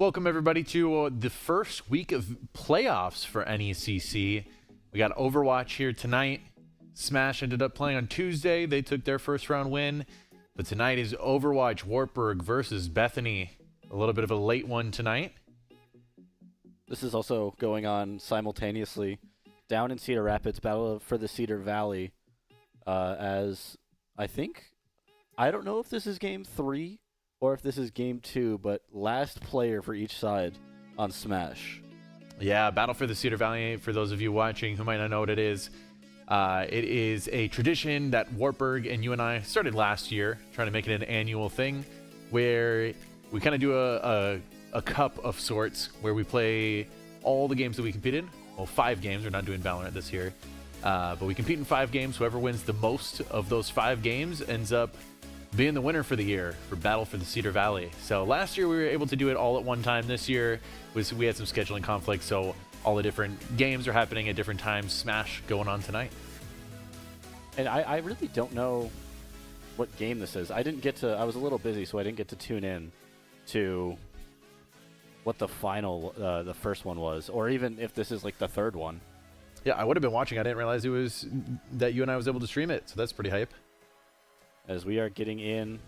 Welcome everybody to the first week of playoffs for NECC. We got Overwatch here tonight. Smash ended up playing on Tuesday. They took their first round win. But tonight is Overwatch Wartburg versus Bethany. A little bit of a late one tonight. This is also going on simultaneously down in Cedar Rapids, battle for the Cedar Valley. As I don't know if this is game 3 or if this is game 2, but last player for each side on Smash. Yeah, battle for the Cedar Valley, for those of you watching who might not know what it is a tradition that Wartburg and you and I started last year, trying to make it an annual thing, where we kind of do a cup of sorts, where we play all the games that we compete in. Well, 5 games. We're not doing Valorant this year. But we compete in 5 games. Whoever wins the most of those 5 games ends up being the winner for the year for Battle for the Cedar Valley. So last year we were able to do it all at one time. This year we had some scheduling conflicts, so all the different games are happening at different times. Smash going on tonight. And I really don't know what game this is. I was a little busy, so I didn't get to tune in to what the final, the first one was, or even if this is like the third one. Yeah, I would have been watching. I didn't realize it was that you and I was able to stream it, so that's pretty hype. As we are getting in.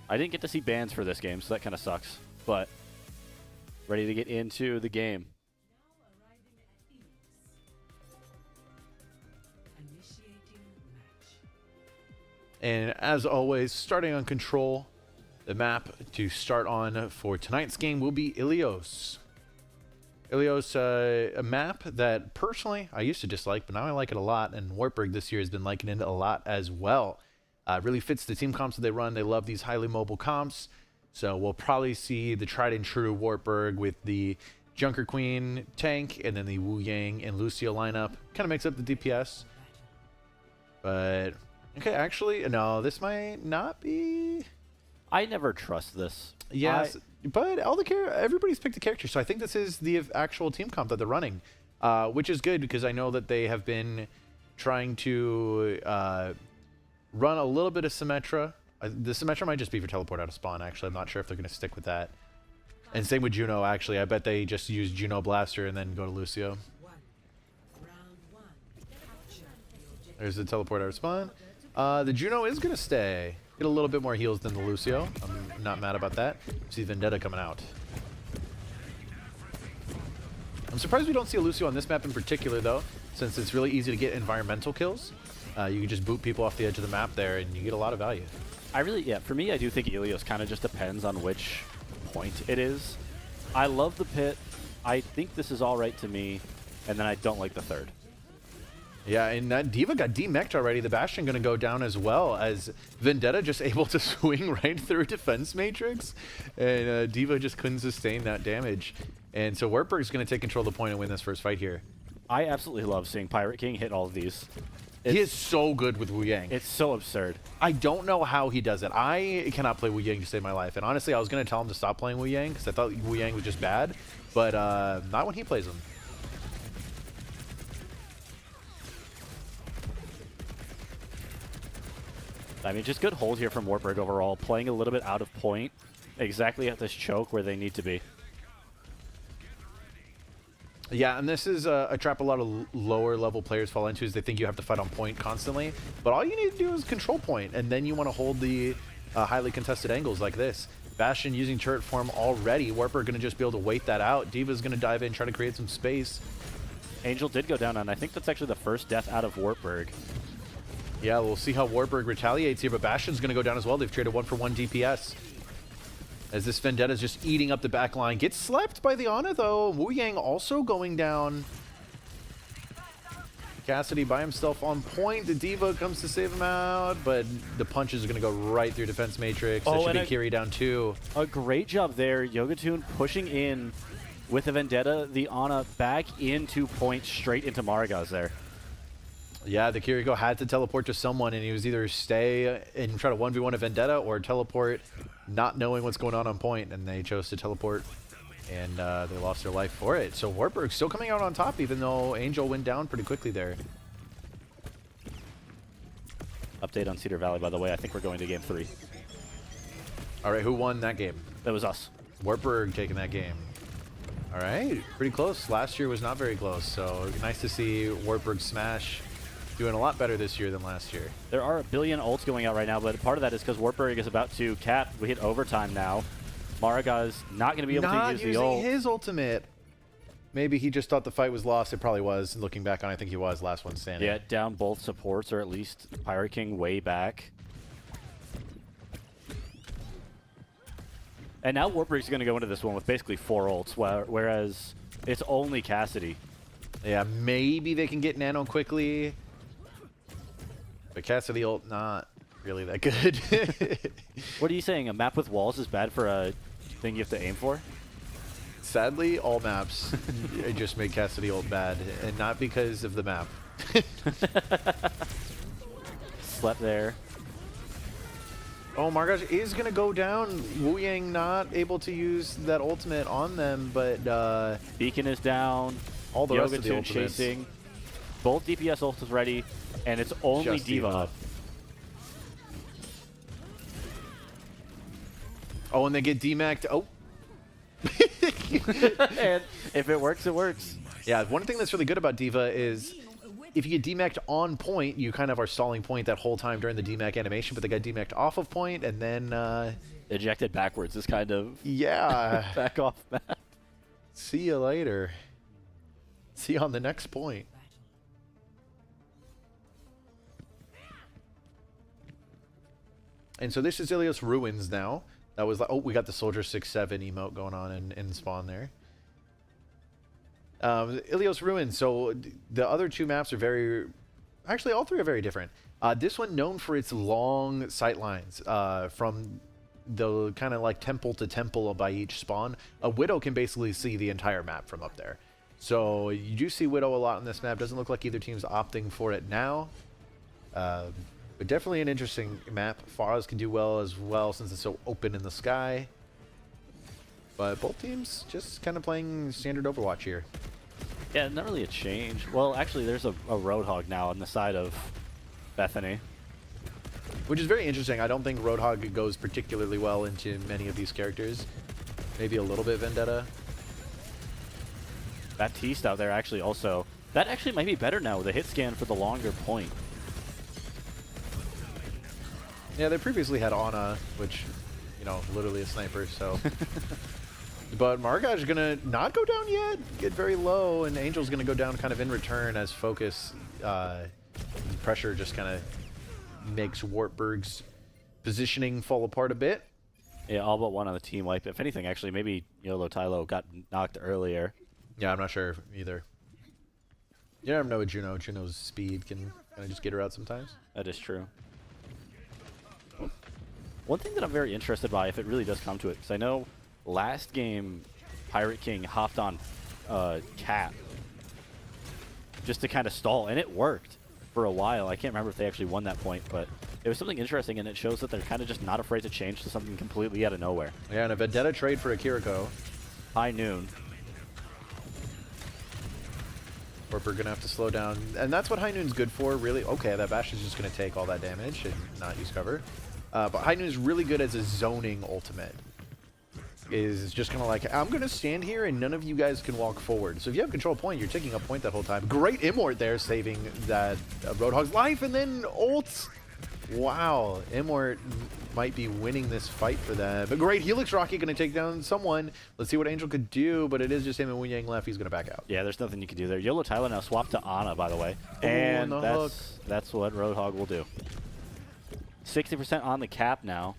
I didn't get to see bans for this game, so that kind of sucks. But ready to get into the game. And as always, starting on control, the map to start on for tonight's game will be Ilios. Ilios, a map that personally I used to dislike, but now I like it a lot, and Wartburg this year has been liking it a lot as well. Really fits the team comps that they run. They love these highly mobile comps. So we'll probably see the tried and true Wartburg with the Junker Queen tank and then the Wu Yang and Lucio lineup. Kind of makes up the DPS. But, okay, actually, no, this might not be. I never trust this. Yes, but everybody's picked a character. So I think this is the actual team comp that they're running, which is good because I know that they have been trying to run a little bit of Symmetra. The Symmetra might just be for teleport out of spawn, actually. I'm not sure if they're going to stick with that. And same with Juno, actually. I bet they just use Juno Blaster and then go to Lucio. There's the teleport out of spawn. The Juno is going to stay. Get a little bit more heals than the Lucio. I'm not mad about that. See Vendetta coming out. I'm surprised we don't see a Lucio on this map in particular, though, since it's really easy to get environmental kills. You can just boot people off the edge of the map there, and you get a lot of value. For me, I do think Ilios kind of just depends on which point it is. I love the pit. I think this is all right to me, and then I don't like the third. Yeah, and that D.Va got demech'd already. The Bastion going to go down as well, as Vendetta just able to swing right through Defense Matrix, and D.Va just couldn't sustain that damage. And so Wartburg's going to take control of the point and win this first fight here. I absolutely love seeing Pirate King hit all of these. He is so good with Wu Yang. It's so absurd. I don't know how he does it. I cannot play Wu Yang to save my life. And honestly, I was going to tell him to stop playing Wu Yang because I thought Wu Yang was just bad. But not when he plays him. I mean, just good hold here from Wartburg overall. Playing a little bit out of point. Exactly at this choke where they need to be. Yeah, and this is a trap a lot of lower level players fall into, is they think you have to fight on point constantly. But all you need to do is control point, and then you want to hold the highly contested angles like this. Bastion using turret form already. Wartburg going to just be able to wait that out. D.Va's going to dive in, try to create some space. Angel did go down, and I think that's actually the first death out of Wartburg. Yeah, we'll see how Wartburg retaliates here, but Bastion's going to go down as well. They've traded 1-for-1 DPS. As this Vendetta's just eating up the back line. Gets slept by the Ana, though. Wu Yang also going down. Cassidy by himself on point. The D.Va comes to save him out, but the punches are going to go right through Defense Matrix. That should be Kiri down too. A great job there. Yogatoon pushing in with the Vendetta. The Ana back into point, straight into Maragaz there. Yeah, the Kiriko had to teleport to someone, and he was either stay and try to 1v1 a Vendetta or teleport not knowing what's going on point, and they chose to teleport, and they lost their life for it. So Wartburg still coming out on top, even though Angel went down pretty quickly there. Update on Cedar Valley, by the way. I think we're going to game 3. All right, who won that game? That was us. Wartburg taking that game. All right, pretty close. Last year was not very close, so nice to see Wartburg smash doing a lot better this year than last year. There are a billion ults going out right now, but part of that is because Wartburg is about to cap. We hit overtime now. Maraga's not going to be able to use the ult. Not using his ultimate. Maybe he just thought the fight was lost. It probably was. Looking back on it, I think he was last one standing. Yeah, down both supports, or at least Pirate King way back. And now Wartburg's going to go into this one with basically 4 ults, whereas it's only Cassidy. Yeah, maybe they can get Nano quickly. But Cassidy ult, not really that good. What are you saying? A map with walls is bad for a thing you have to aim for? Sadly, all maps just make Cassidy ult bad, and not because of the map. Slept there. Oh, Margash is going to go down. Wu Yang not able to use that ultimate on them, but... Beacon is down. All the rest of the Yogatun ultimates. chasing. Both DPS ults is ready, and it's only Just Diva Diva. up. Oh, and they get demac'd. Oh. And if it works, it works. Yeah, one thing that's really good about Diva is if you get demac'd on point, you kind of are stalling point that whole time during the demac animation, but they got demac'd off of point, and then... Ejected backwards is kind of... yeah. back off map. See you later. See you on the next point. And so this is Ilios Ruins now. That was like, oh, we got the Soldier 6-7 emote going on in spawn there. Ilios Ruins. So the other two maps are very, actually all three are very different. This one known for its long sight lines from the kind of like temple to temple by each spawn. A Widow can basically see the entire map from up there. So you do see Widow a lot on this map. Doesn't look like either team's opting for it now. But definitely an interesting map. Faraz can do well as well since it's so open in the sky. But both teams just kind of playing standard Overwatch here. Yeah, not really a change. Well, actually, there's a Roadhog now on the side of Bethany. Which is very interesting. I don't think Roadhog goes particularly well into many of these characters. Maybe a little bit Vendetta. Baptiste out there actually also. That actually might be better now with a hit scan for the longer point. Yeah, they previously had Ana, which, you know, literally a sniper, so... But Margaj is going to not go down yet, get very low, and Angel's going to go down kind of in return as Focus pressure just kind of makes Wartburg's positioning fall apart a bit. Yeah, all but one on the team wipe. If anything, actually, maybe Yolo Tylo got knocked earlier. Yeah, I'm not sure either. You never know with Juno. Juno's speed can kind of just get her out sometimes. That is true. One thing that I'm very interested by, if it really does come to it, because I know last game Pirate King hopped on Cap just to kind of stall, and it worked for a while. I can't remember if they actually won that point, but it was something interesting, and it shows that they're kind of just not afraid to change to something completely out of nowhere. Yeah, and a Vendetta trade for a Kiriko. High noon. Wartburg gonna have to slow down, and that's what High Noon's good for, really. Okay, that Bash is just gonna take all that damage and not use cover. But High Noon is really good as a zoning ultimate. Is just kind of like, I'm going to stand here and none of you guys can walk forward. So if you have control point, you're taking up point that whole time. Great Immort there, saving that Roadhog's life, and then ults. Wow, Immort might be winning this fight for them. But great, Helix Rocket going to take down someone. Let's see what Angel could do, but it is just him and Wu Yang left. He's going to back out. Yeah, there's nothing you can do there. Yolo Tyler now swapped to Ana, by the way. And that's what Roadhog will do. 60% on the cap now.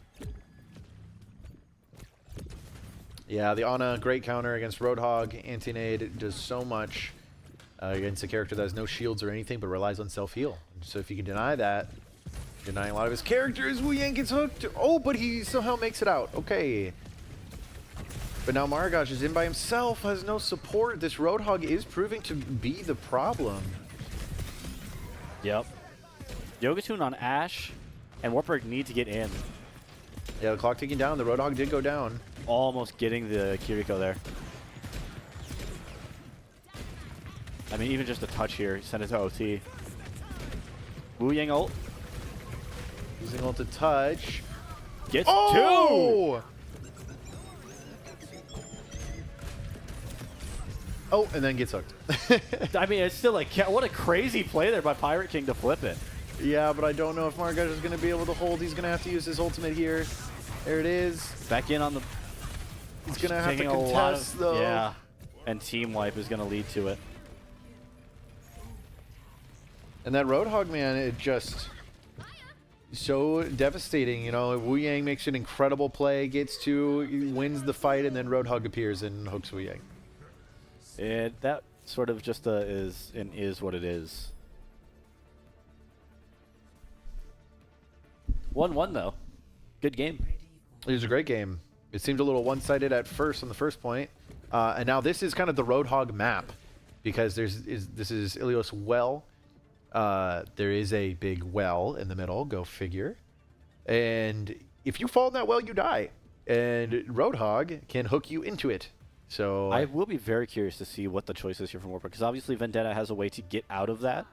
Yeah, the Ana, great counter against Roadhog. Anti-nade does so much against a character that has no shields or anything but relies on self-heal. So if you can deny that, denying a lot of his characters, Wu Yang gets hooked. Oh, but he somehow makes it out. Okay. But now Maragaj is in by himself, has no support. This Roadhog is proving to be the problem. Yep. Yogatun on Ashe, and Wartburg need to get in. Yeah, the clock ticking down. The Roadhog did go down. Almost getting the Kiriko there. I mean, even just a touch here. Send it to OT. Wu Yang ult. Using ult to touch. Gets Oh! Oh, and then gets hooked. I mean, it's still like, what a crazy play there by Pirate King to flip it. Yeah, but I don't know if Margaret is going to be able to hold. He's going to have to use his ultimate here. There it is. Back in on the... He's going to have to contest, though. Yeah, and team wipe is going to lead to it. And that Roadhog, man, it just... so devastating. You know, Wu Yang makes an incredible play, gets to, wins the fight, and then Roadhog appears and hooks Wu Yang. That sort of just is what it is. 1-1 though. Good game. It was a great game. It seemed a little one-sided at first on the first point. And now this is kind of the Roadhog map because this is Ilios Well. There is a big well in the middle, go figure. And if you fall in that well, you die. And Roadhog can hook you into it. So I will be very curious to see what the choice is here from Wartburg, because obviously Vendetta has a way to get out of that.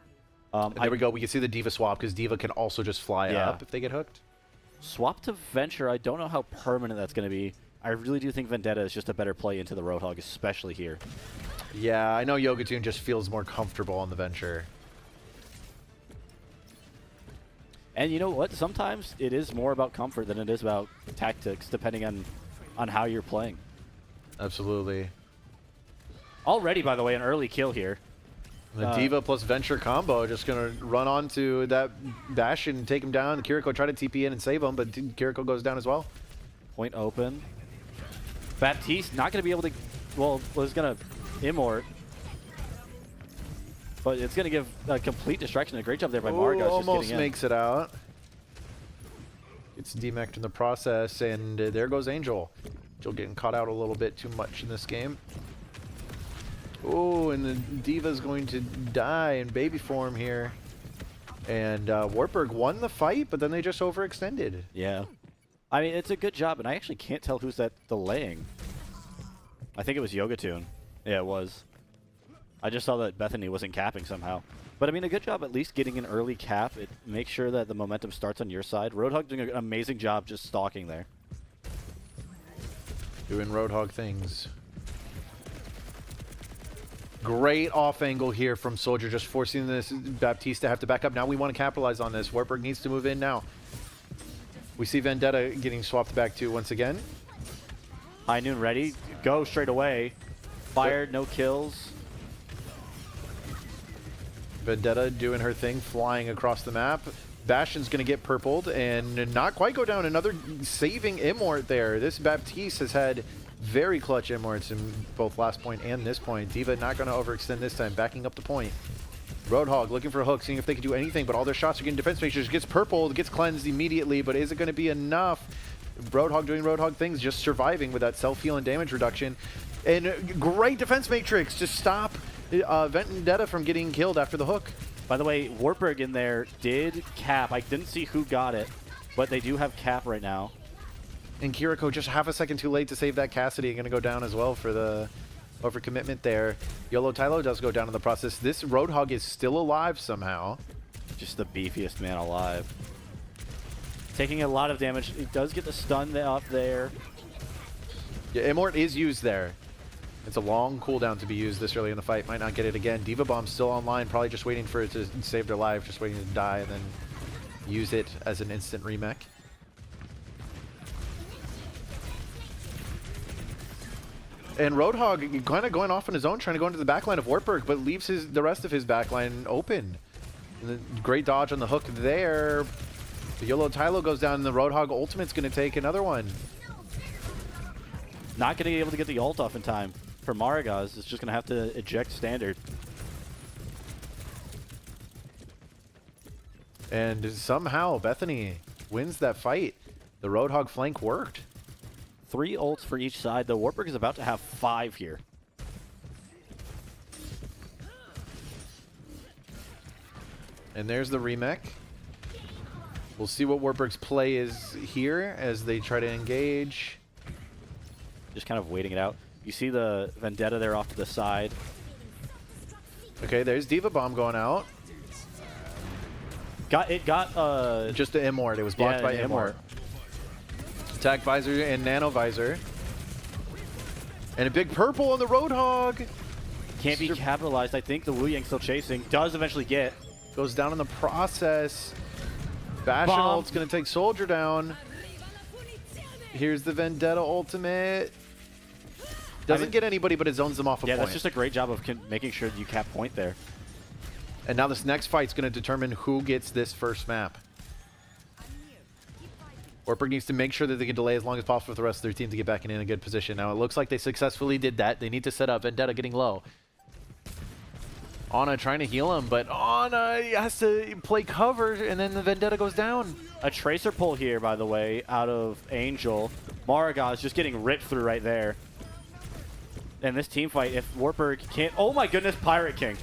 There we go. We can see the Diva swap because Diva can also just fly up if they get hooked. Swap to Venture. I don't know how permanent that's going to be. I really do think Vendetta is just a better play into the Roadhog, especially here. Yeah, I know Yogatoon just feels more comfortable on the Venture. And you know what? Sometimes it is more about comfort than it is about tactics, depending on how you're playing. Absolutely. Already, by the way, an early kill here. The Diva plus Venture combo just going to run onto that Bash and take him down. Kiriko tried to TP in and save him, but Kiriko goes down as well. Point open. Baptiste not going to be able to... Well, was going to Immort. But it's going to give a complete distraction. A great job there by Margas. Almost makes it out. It's demeched in the process, and there goes Angel. Angel getting caught out a little bit too much in this game. Oh, and the Diva's going to die in baby form here. And Wartburg won the fight, but then they just overextended. Yeah. I mean, it's a good job, and I actually can't tell who's that delaying. I think it was Yogatoon. Yeah, it was. I just saw that Bethany wasn't capping somehow. But I mean, a good job at least getting an early cap. It makes sure that the momentum starts on your side. Roadhog doing an amazing job just stalking there. Doing Roadhog things. Great off angle here from Soldier, just forcing this Baptiste to have to back up. Now we want to capitalize on this. Wartburg needs to move in now. We see Vendetta getting swapped back to once again. High Noon ready. Go straight away. Fired, no kills. Vendetta doing her thing, flying across the map. Bastion's going to get purpled and not quite go down. Another saving Immort there. This Baptiste has had very clutch Immorts in both last point and this point. Diva not going to overextend this time, backing up the point. Roadhog looking for a hook, seeing if they can do anything, but all their shots are getting defense makers. Gets purpled, gets cleansed immediately, but is it going to be enough? Roadhog doing Roadhog things, just surviving with that self-heal and damage reduction. And great defense matrix to stop Vendetta from getting killed after the hook. By the way, Wartburg in there did cap. I didn't see who got it, but they do have cap right now. And Kiriko just half a second too late to save that Cassidy. Going to go down as well for the overcommitment there. Yolo Tylo does go down in the process. This Roadhog is still alive somehow. Just the beefiest man alive. Taking a lot of damage. He does get the stun up there. Yeah, Immort is used there. It's a long cooldown to be used this early in the fight. Might not get it again. Diva Bomb's still online. Probably just waiting for it to save their life. Just waiting to die and then use it as an instant remech. And Roadhog kind of going off on his own, trying to go into the backline of Wartburg, but leaves the rest of his backline open. And the great dodge on the hook there. The Yolo Tylo goes down, and the Roadhog ultimate's going to take another one. Not going to be able to get the ult off in time. For Maragaz, it's just going to have to eject standard. And somehow Bethany wins that fight. The Roadhog flank worked. 3 ults for each side. The Wartburg is about to have 5 here. And there's the remech. We'll see what Wartburg's play is here as they try to engage. Just kind of waiting it out. You see the Vendetta there off to the side. Okay, there's Diva Bomb going out. Got just an Immort. It was blocked by Immort. Attack Visor and Nano Visor. And a big purple on the Roadhog. Can't be capitalized. I think the Wu Yang still chasing. Does eventually get. Goes down in the process. Bastion Bomb. ult's going to take Soldier down. Here's the Vendetta ultimate. Doesn't get anybody, but it zones them off a point. Yeah, that's just a great job of making sure you cap point there. And now this next fight's going to determine who gets this first map. Wartburg needs to make sure that they can delay as long as possible for the rest of their team to get back in a good position. Now it looks like they successfully did that. They need to set up. Vendetta getting low. Ana trying to heal him, but Ana has to play cover, and then the Vendetta goes down. A Tracer pull here, by the way, out of Angel. Maragaz just getting ripped through right there. And this team fight, if Wartburg can't... Oh my goodness, Pirate King.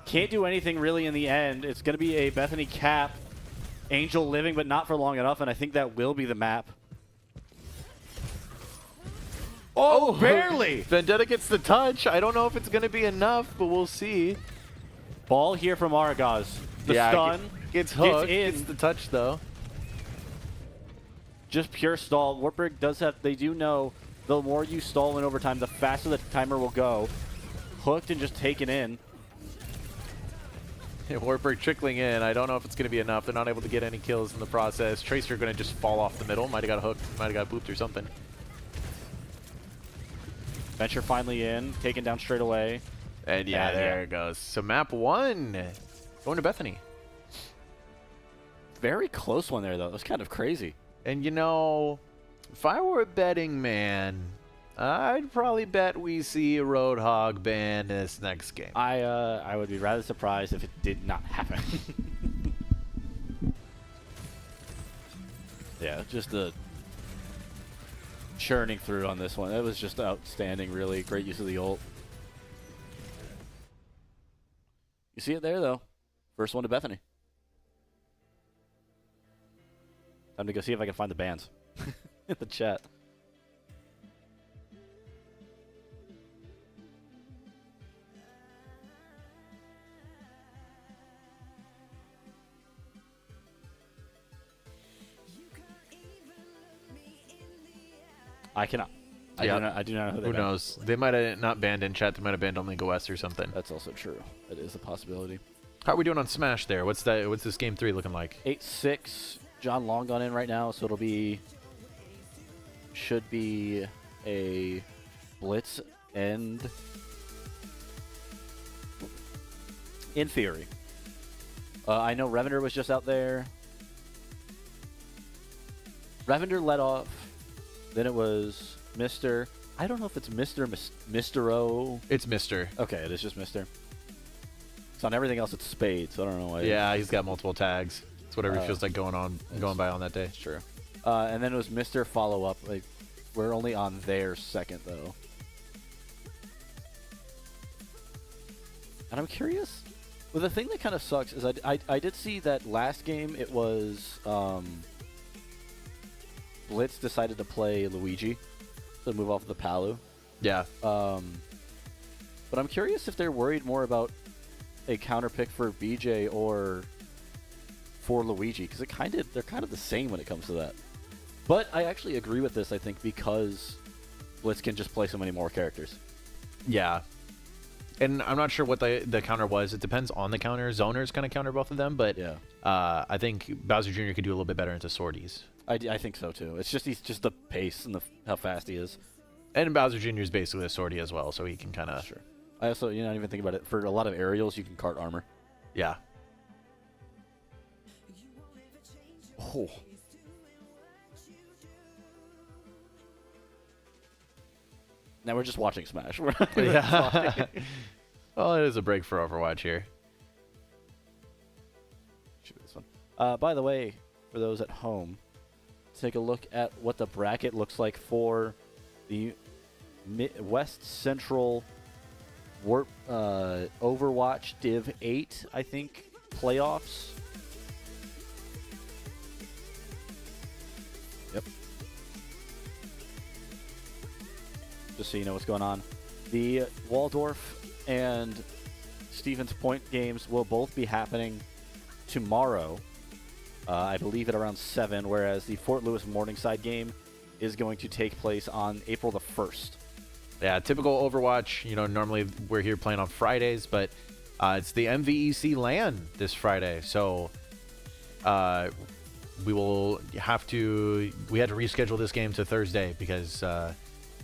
Can't do anything really in the end. It's going to be a Bethany cap. Angel living, but not for long enough, and I think that will be the map. Oh, barely! Vendetta gets the touch. I don't know if it's going to be enough, but we'll see. Ball here from Aragaz. The stun. Gets hooked. Gets Gets the touch, though. Just pure stall. Wartburg does have... They do know the more you stall in overtime, the faster the timer will go. Hooked and just taken in. Wartburg trickling in. I don't know if it's going to be enough. They're not able to get any kills in the process. Tracer going to just fall off the middle. Might have got hooked. Might have got booped or something. Venture finally in. Taken down straight away. And yeah, there it goes. So map 1. Going to Bethany. Very close one there, though. It was kind of crazy. And you know, if I were a betting man, I'd probably bet we see a Roadhog ban this next game. I would be rather surprised if it did not happen. Yeah, just the churning through on this one. It was just outstanding, really. Great use of the ult. You see it there, though. First one to Bethany. Time to go see if I can find the bans in the chat. I cannot. Yeah. I do not know who they Who banned. knows? They might have not banned in chat. They might have banned only Go West or something. That's also true. That is a possibility. How are we doing on Smash there? What's that? What's this game 3 looking like? 8-6. John Long gone in right now, so it'll be... Should be a blitz end. In theory. I know Revender was just out there. Revender led off. Then it was Mr. I don't know if it's Mr. O. It's Mr. Okay, it is just Mr. So on everything else, it's Spade, so I don't know why. Yeah, he's got multiple tags. It's whatever he feels like going by on that day. It's true. And then it was Mr. Follow-Up. Like, we're only on their second, though. And I'm curious. Well, the thing that kind of sucks is I did see that last game it was Blitz decided to play Luigi to move off the Palu. Yeah. But I'm curious if they're worried more about a counter pick for BJ or for Luigi, because they're kind of the same when it comes to that. But I actually agree with this, I think, because Blitz can just play so many more characters. Yeah. And I'm not sure what the counter was. It depends on the counter. Zoners kind of counter both of them, but Yeah. I think Bowser Jr. could do a little bit better into swordies. I think so too. It's just the pace and how fast he is. And Bowser Jr. is basically a swordie as well, so he can kind of... Sure. I also, not even think about it. For a lot of aerials, you can cart armor. Yeah. Oh. Now we're just watching Smash. We're not even talking. Well, it is a break for Overwatch here. Should be this one. By the way, for those at home, take a look at what the bracket looks like for the West Central Overwatch Div 8, I think, playoffs. Yep. Just so you know what's going on. The Waldorf and Stevens Point games will both be happening tomorrow. I believe at around 7, whereas the Fort Lewis Morningside game is going to take place on April the 1st. Yeah, typical Overwatch. You know, normally we're here playing on Fridays, but it's the NVEC LAN this Friday. So we had to reschedule this game to Thursday because, yeah,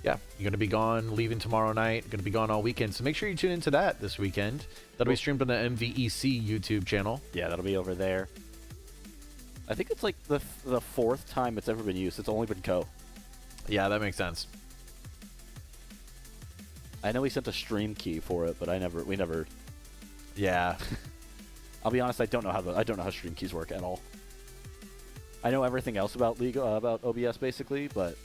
you're going to be gone, leaving tomorrow night, going to be gone all weekend. So make sure you tune into that this weekend. That'll be streamed on the NVEC YouTube channel. Yeah, that'll be over there. I think it's like the fourth time it's ever been used. It's only been Co. Yeah, that makes sense. I know we sent a stream key for it, but we never. Yeah. I'll be honest, I don't know how stream keys work at all. I know everything else about about OBS basically, but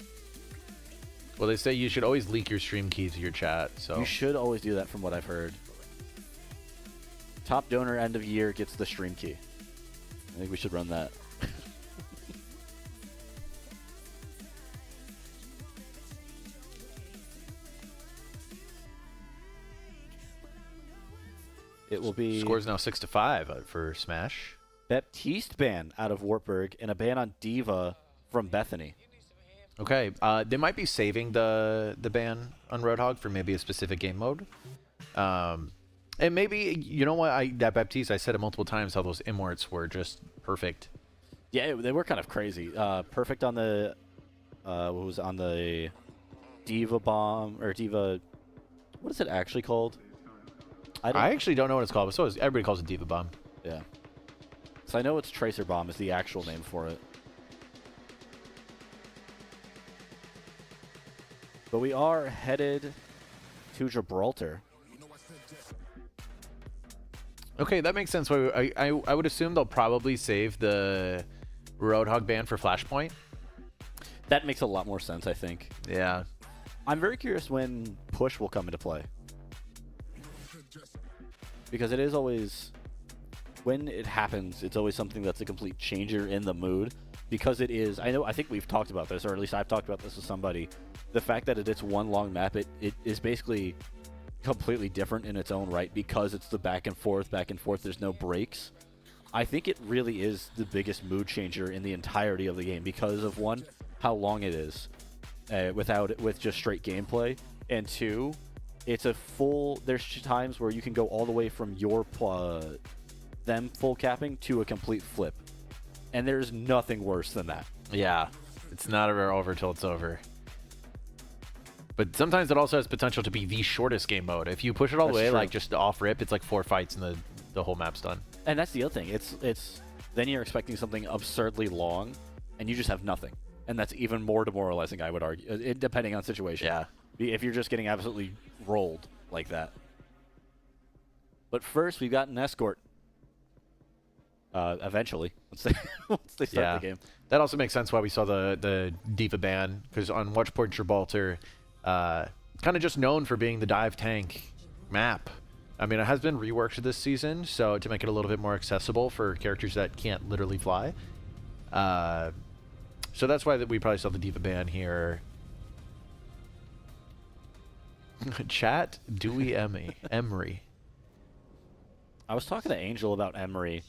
Well, they say you should always leak your stream key to your chat. So you should always do that, from what I've heard. Top donor end of year gets the stream key. I think we should run that. It will be Score's now 6-5 for Smash. Baptiste ban out of Wartburg and a ban on Diva from Bethany. Okay, they might be saving the ban on Roadhog for maybe a specific game mode. And maybe, you know what, that Baptiste, I said it multiple times how those immorts were just perfect. Yeah, they were kind of crazy. Perfect on the, what was on the Diva bomb, or Diva, what is it actually called? I actually don't know what it's called, but so everybody calls it Diva Bomb. Yeah. So I know it's Tracer Bomb is the actual name for it. But we are headed to Gibraltar. Okay, that makes sense. I would assume they'll probably save the Roadhog ban for Flashpoint. That makes a lot more sense, I think. Yeah. I'm very curious when push will come into play. Because it is always, when it happens, it's always something that's a complete changer in the mood. Because it is, I think we've talked about this, or at least I've talked about this with somebody. The fact that it's one long map, it is basically completely different in its own right because it's the back and forth, there's no breaks. I think it really is the biggest mood changer in the entirety of the game because of, one, how long it is with just straight gameplay, and two, it's a full, there's times where you can go all the way from your them full capping to a complete flip. And there's nothing worse than that. Yeah. It's not ever over till it's over. But sometimes it also has potential to be the shortest game mode. If you push it all the way, true. like just off rip, it's like 4 fights and the whole map's done. And that's the other thing. It's then you're expecting something absurdly long, and you just have nothing. And that's even more demoralizing, I would argue, depending on situation. Yeah. If you're just getting absolutely rolled like that. But first, we've got an escort. Eventually, once they start the game. That also makes sense why we saw the Diva ban, because on Watchport Gibraltar, kind of just known for being the dive tank map. I mean, it has been reworked this season, so to make it a little bit more accessible for characters that can't literally fly. So that's why we probably saw the Diva ban here. Chat, Dewey Emery. I was talking to Angel about Emery,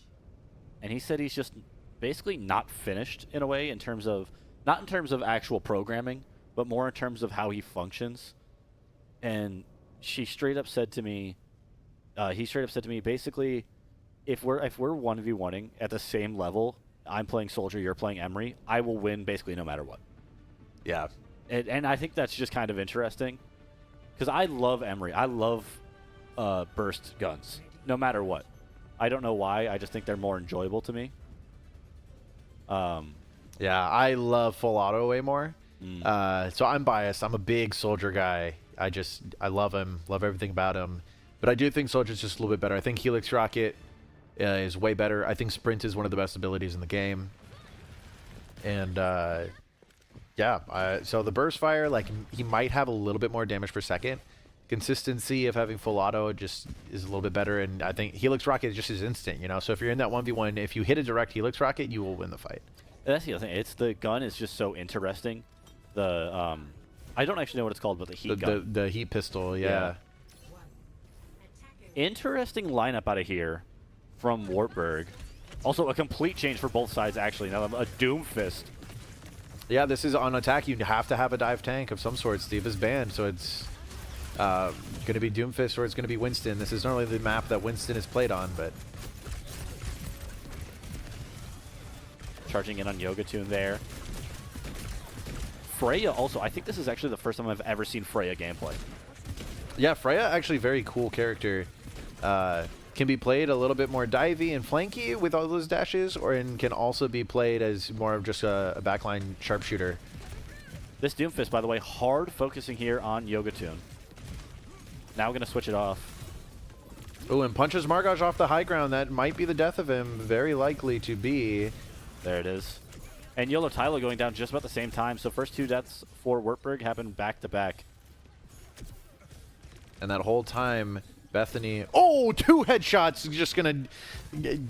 and he said he's just basically not finished in a way in terms of, not in terms of actual programming, but more in terms of how he functions. And she straight up said to me, he straight up said to me, basically, if we're 1v1ing at the same level, I'm playing Soldier, you're playing Emery, I will win basically no matter what. Yeah. And I think that's just kind of interesting, because I love Emery. I love burst guns, no matter what. I don't know why. I just think they're more enjoyable to me. Yeah, I love full auto way more. So I'm biased. I'm a big Soldier guy. I love him. Love everything about him. But I do think Soldier's just a little bit better. I think Helix Rocket is way better. I think Sprint is one of the best abilities in the game. And yeah, so the Burst Fire, like, he might have a little bit more damage per second. Consistency of having full auto just is a little bit better, and I think Helix Rocket just is instant, you know? So if you're in that 1v1, if you hit a direct Helix Rocket, you will win the fight. That's the other thing. The gun is just so interesting. I don't actually know what it's called, but the heat gun. The heat pistol, yeah. Interesting lineup out of here from Wartburg. Also a complete change for both sides, actually. Now a Doom Fist. Yeah, this is on attack. You have to have a dive tank of some sort. Steve is banned, so it's Going to be Doomfist or it's going to be Winston. This is normally the map that Winston is played on, but... Charging in on Yogatoon there. Freya also, I think this is actually the first time I've ever seen Freya gameplay. Yeah, Freya actually very cool character. Can be played a little bit more divey and flanky with all those dashes, or can also be played as more of just a backline sharpshooter. This Doomfist, by the way, hard focusing here on Yogatoon. Now we're going to switch it off. Oh, and punches Margaj off the high ground. That might be the death of him. Very likely to be. There it is. And Yolo Tylo going down just about the same time. So first 2 deaths for Wartburg happened back to back. And that whole time, Bethany... Oh, 2 headshots. Just going to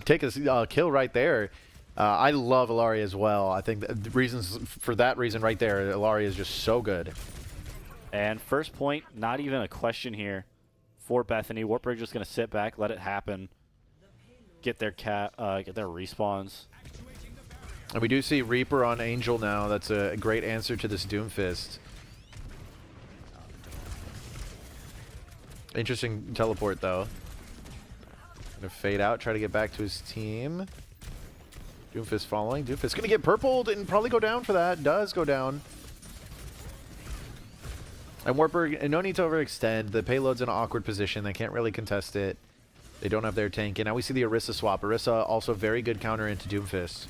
take a kill right there. I love Illari as well. I think the reasons for that reason right there, Illari is just so good. And first point, not even a question here for Bethany. Wartburg just going to sit back, let it happen, get their respawns. And we do see Reaper on Angel now. That's a great answer to this Doomfist. Interesting teleport, though. Gonna fade out, try to get back to his team. Doomfist following. Doomfist gonna get purpled and probably go down for that. Does go down. And Wartburg, no need to overextend. The payload's in an awkward position. They can't really contest it. They don't have their tank. And now we see the Orisa swap. Orisa also very good counter into Doomfist.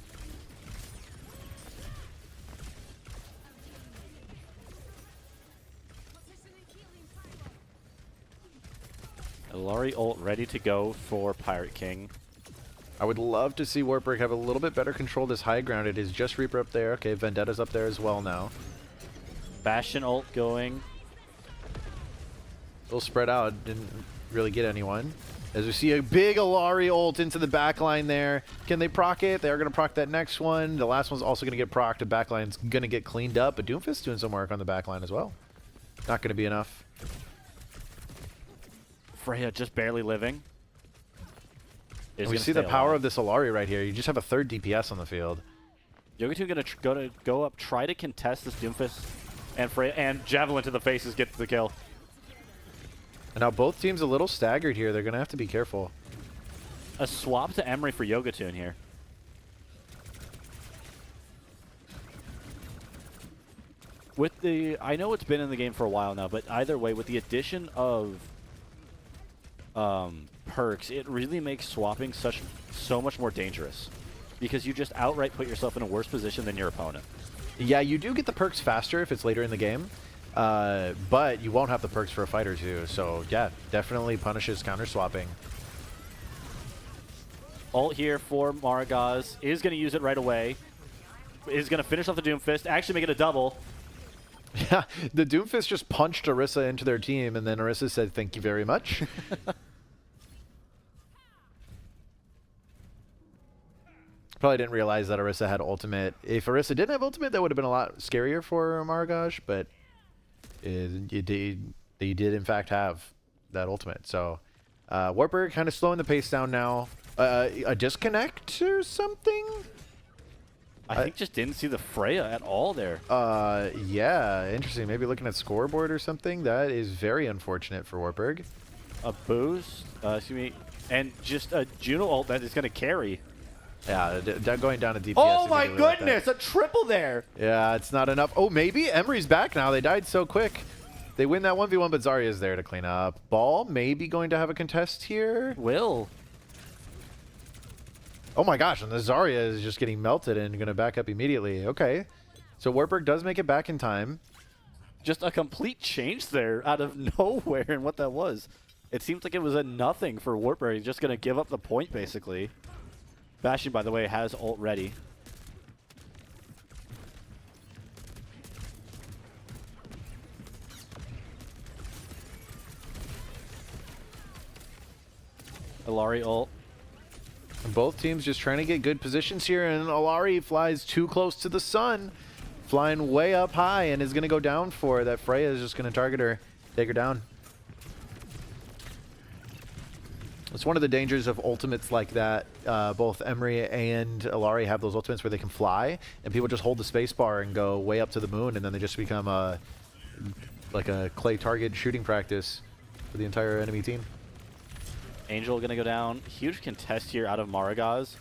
Illari ult ready to go for Pirate King. I would love to see Wartburg have a little bit better control of this high ground. It is just Reaper up there. Okay, Vendetta's up there as well now. Bastion ult going. A little spread out. Didn't really get anyone. As we see a big Illari ult into the backline there. Can they proc it? They are going to proc that next one. The last one's also going to get procced. The backline's going to get cleaned up. But Doomfist doing some work on the backline as well. Not going to be enough. Freya just barely living. We see the power of this Illari right here. You just have a 3rd DPS on the field. Yogatoon going to go up, try to contest this Doomfist, and Freya, and Javelin to the faces gets the kill. And now both teams a little staggered here. They're going to have to be careful. A swap to Emery for Yogatoon here. With the, I know it's been in the game for a while now, but either way, with the addition of perks, it really makes swapping so much more dangerous, because you just outright put yourself in a worse position than your opponent. Yeah, you do get the perks faster if it's later in the game, but you won't have the perks for a fight or two. So yeah, definitely punishes counter swapping. Ult here for Maragaz, is going to use it right away, is going to finish off the Doomfist, actually make it a double. Yeah, the Doomfist just punched Orisa into their team, and then Orisa said, "Thank you very much." Probably didn't realize that Orisa had ultimate. If Orisa didn't have ultimate, that would have been a lot scarier for Maragaj, but they did in fact have that ultimate. So Wartburg kind of slowing the pace down now. A disconnect or something? I think just didn't see the Freya at all there. Yeah, interesting. Maybe looking at scoreboard or something. That is very unfortunate for Wartburg. A boost, excuse me, and just a Juno ult that is going to carry. Yeah, going down to DPS. Oh my goodness, a triple there. Yeah, it's not enough. Oh, maybe Emery's back now. They died so quick. They win that 1v1, but Zarya's there to clean up. Ball maybe going to have a contest here. Will. Oh my gosh, and the Zarya is just getting melted and going to back up immediately. Okay, so Wartburg does make it back in time. Just a complete change there out of nowhere and what that was. It seems like it was a nothing for Wartburg. He's just going to give up the point, basically. Bastion, by the way, has ult ready. Illari ult. And both teams just trying to get good positions here, and Illari flies too close to the sun, flying way up high, and is going to go down for that. Freya is just going to target her, take her down. It's one of the dangers of ultimates like that. Both Emery and Illari have those ultimates where they can fly, and people just hold the space bar and go way up to the moon, and then they just become like a clay target shooting practice for the entire enemy team. Angel gonna go down. Huge contest here out of Maragaz.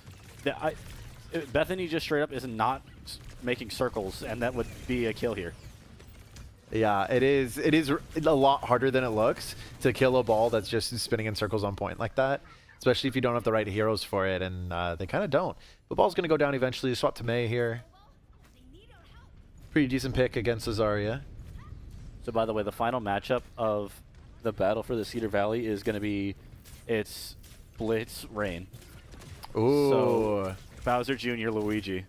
Bethany just straight up is not making circles, and that would be a kill here. Yeah, it is a lot harder than it looks to kill a ball that's just spinning in circles on point like that, especially if you don't have the right heroes for it, and they kind of don't. The ball's going to go down eventually. Swap to Mei here. Pretty decent pick against Azaria. So by the way, the final matchup of the battle for the Cedar Valley is going to be it's Blitz Rain. Ooh. So Bowser Jr. Luigi.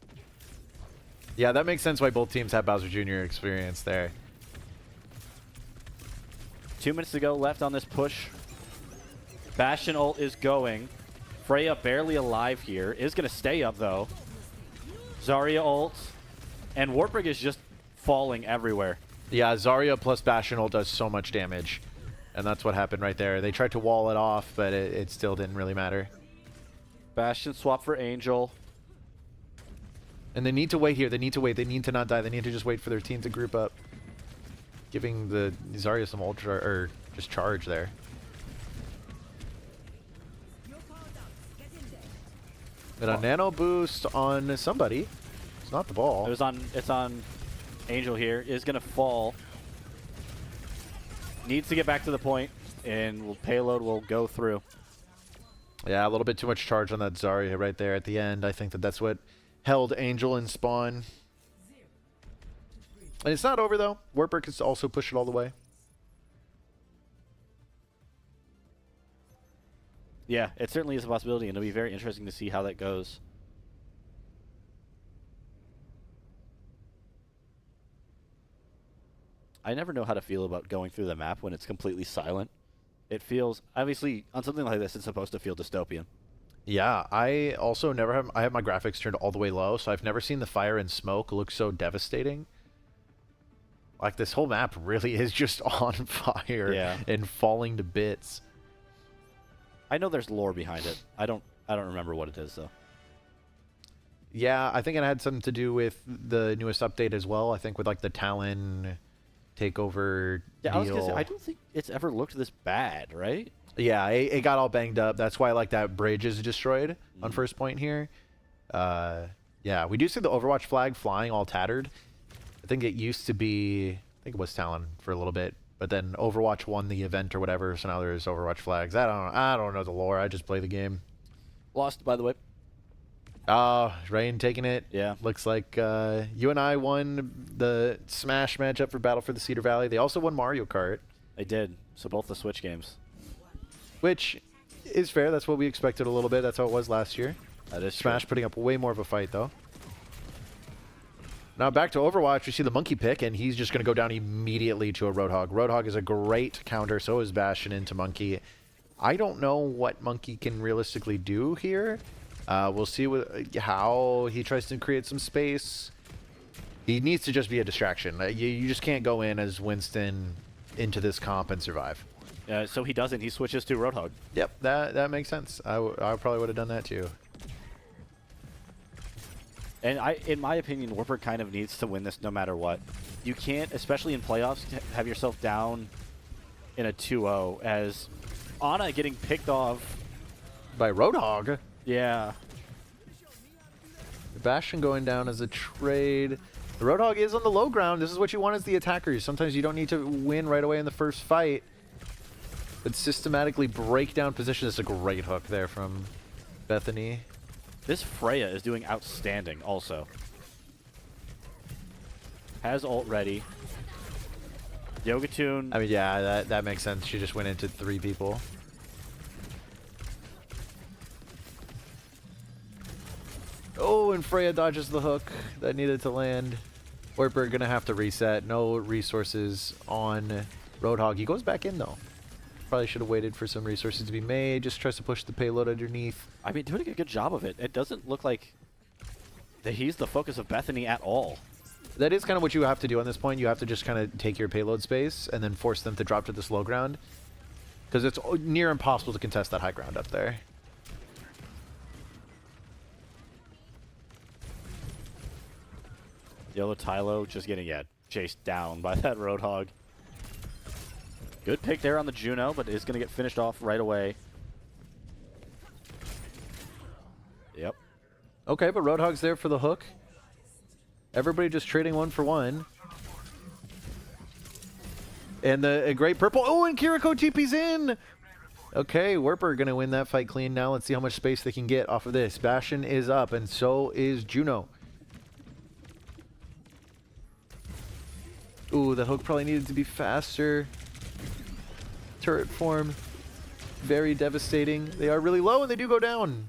Yeah, that makes sense why both teams have Bowser Jr. experience there. 2 minutes to go left on this push. Bastion ult is going. Freya barely alive here. Is going to stay up, though. Zarya ult. And Wartburg is just falling everywhere. Yeah, Zarya plus Bastion ult does so much damage. And that's what happened right there. They tried to wall it off, but it still didn't really matter. Bastion swap for Angel. And they need to wait here. They need to wait. They need to not die. They need to just wait for their team to group up. Giving the Zarya some ultra or just charge there. And a nano boost on somebody. It's not the ball. It's on Angel here. Is gonna fall. Needs to get back to the point, and payload will go through. Yeah, a little bit too much charge on that Zarya right there at the end. I think that's what held Angel in spawn. And it's not over, though. Wartburg can also push it all the way. Yeah, it certainly is a possibility, and it'll be very interesting to see how that goes. I never know how to feel about going through the map when it's completely silent. It feels, obviously, on something like this, it's supposed to feel dystopian. Yeah, I also never have, I have my graphics turned all the way low, so I've never seen the fire and smoke look so devastating. Like, this whole map really is just on fire and falling to bits. I know there's lore behind it. I don't remember what it is, though. Yeah, I think it had something to do with the newest update as well. I think with, like, the Talon takeover Yeah, deal. I was going to say, I don't think it's ever looked this bad, right? Yeah, it got all banged up. That's why, like, that bridge is destroyed on first point here. Yeah, we do see the Overwatch flag flying all tattered. I think it used to be, I think it was Talon for a little bit, but then Overwatch won the event or whatever, so now there's Overwatch flags. I don't know the lore. I just play the game. Lost, by the way. Rain taking it. Yeah. Looks like you and I won the Smash matchup for Battle for the Cedar Valley. They also won Mario Kart. They did. So both the Switch games. Which is fair. That's what we expected a little bit. That's how it was last year. That is Smash true. putting up way more of a fight, though. Now back to Overwatch, we see the Monkey pick, and he's just going to go down immediately to a Roadhog. Roadhog is a great counter, so is Bastion into Monkey. I don't know what Monkey can realistically do here. We'll see how he tries to create some space. He needs to just be a distraction. You just can't go in as Winston into this comp and survive. So he doesn't. He switches to Roadhog. Yep, that makes sense. I probably would have done that too. And in my opinion, Wartburg kind of needs to win this no matter what. You can't, especially in playoffs, have yourself down in a 2-0 as Ana getting picked off By Roadhog? Yeah. Bastion going down as a trade. The Roadhog is on the low ground. This is what you want as the attacker. Sometimes you don't need to win right away in the first fight, but systematically break down position. It's a great hook there from Bethany. This Freya is doing outstanding also. Has ult ready. Yogatoon. I mean, yeah, that makes sense. She just went into 3 people. Oh, and Freya dodges the hook that needed to land. Wartburg gonna have to reset. No resources on Roadhog. He goes back in, though. Probably should have waited for some resources to be made. Just tries to push the payload underneath. I mean, doing a good job of it. It doesn't look like that he's the focus of Bethany at all. That is kind of what you have to do on this point. You have to just kind of take your payload space and then force them to drop to this low ground. Because it's near impossible to contest that high ground up there. Yellow Tylo just getting chased down by that Roadhog. Good pick there on the Juno, but is going to get finished off right away. Yep. Okay, but Roadhog's there for the hook. Everybody just trading one for one. And a great purple. Oh, and Kiriko TP's in. Okay, Wartburg going to win that fight clean now. Let's see how much space they can get off of this. Bastion is up, and so is Juno. Ooh, the hook probably needed to be faster. Turret form. Very devastating. They are really low, and they do go down.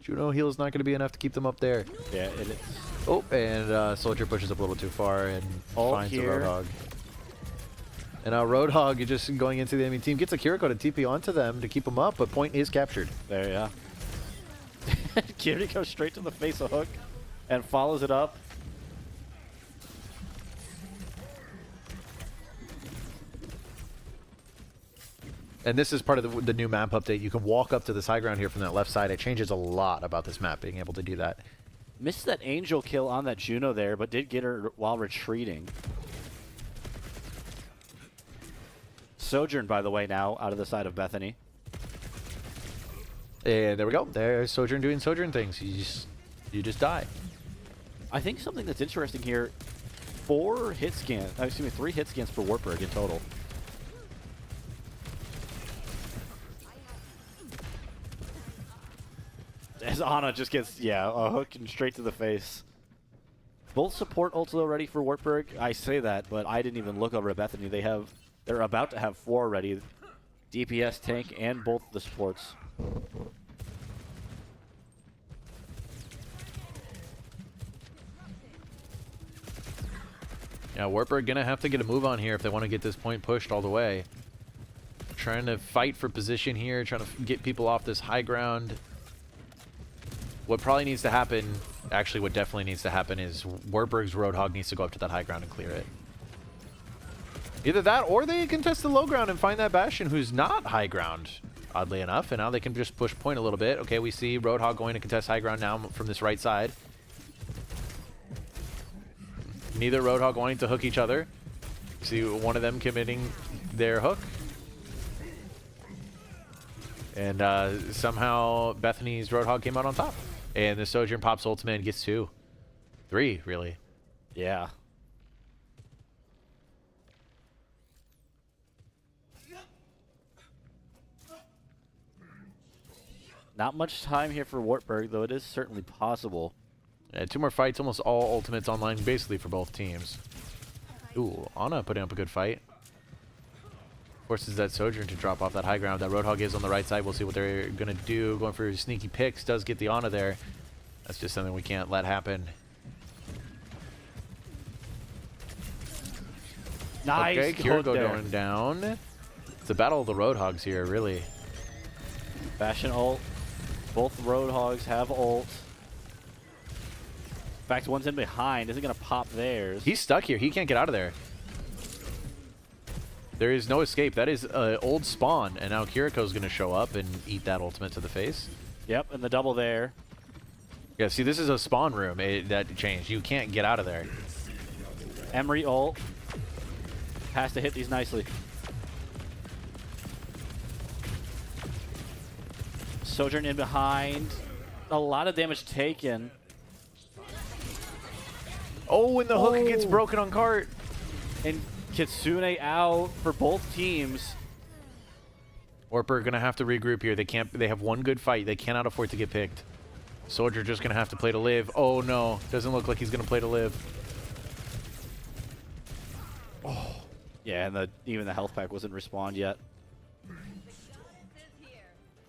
Juno heal is not going to be enough to keep them up there. Yeah, it is. Oh, and Soldier pushes up a little too far and finds the Roadhog. And now Roadhog is just going into the enemy team. Gets a Kiriko to TP onto them to keep them up, but point is captured. There, yeah. Kiriko straight to the face of hook and follows it up. And this is part of the new map update. You can walk up to this high ground here from that left side. It changes a lot about this map, being able to do that. Missed that Angel kill on that Juno there, but did get her while retreating. Sojourn, by the way, now out of the side of Bethany. And there we go. There's Sojourn doing Sojourn things. You just die. I think something that's interesting here, 3 hit scans for Wartburg in total. As Ana just gets, a hook and straight to the face. Both support ults though ready for Wartburg. I say that, but I didn't even look over at Bethany. They're about to have 4 ready. DPS, tank, and both the supports. Yeah, Wartburg gonna have to get a move on here if they want to get this point pushed all the way. Trying to fight for position here, trying to get people off this high ground. What probably needs to happen, actually what definitely needs to happen, is Wartburg's Roadhog needs to go up to that high ground and clear it. Either that, or they contest the low ground and find that Bastion who's not high ground, oddly enough, and now they can just push point a little bit. Okay, we see Roadhog going to contest high ground now from this right side. Neither Roadhog wanting to hook each other. See one of them committing their hook. And somehow Bethany's Roadhog came out on top. And the Sojourn pops ultimate and gets 2. 3, really. Yeah. Not much time here for Wartburg, though it is certainly possible. Yeah, 2 more fights, almost all ultimates online basically for both teams. Ooh, Ana putting up a good fight. Forces that Sojourn to drop off that high ground. That Roadhog is on the right side. We'll see what they're going to do. Going for sneaky picks. Does get the Ana there. That's just something we can't let happen. Nice. Okay, Kiriko going down. It's a battle of the Roadhogs here, really. Bastion ult. Both Roadhogs have ult. In fact, one's in behind. Isn't going to pop theirs. He's stuck here. He can't get out of there. There is no escape. That is old spawn, and now Kiriko's going to show up and eat that ultimate to the face. Yep, and the double there. Yeah, see, this is a spawn room. That changed. You can't get out of there. Emery ult. Has to hit these nicely. Sojourn in behind. A lot of damage taken. Oh, and the hook gets broken on cart. And Kitsune out for both teams. Wartburg gonna have to regroup here. They can't. They have one good fight. They cannot afford to get picked. Soldier just gonna have to play to live. Oh no, doesn't look like he's gonna play to live. Oh, yeah, and even the health pack wasn't respawned yet.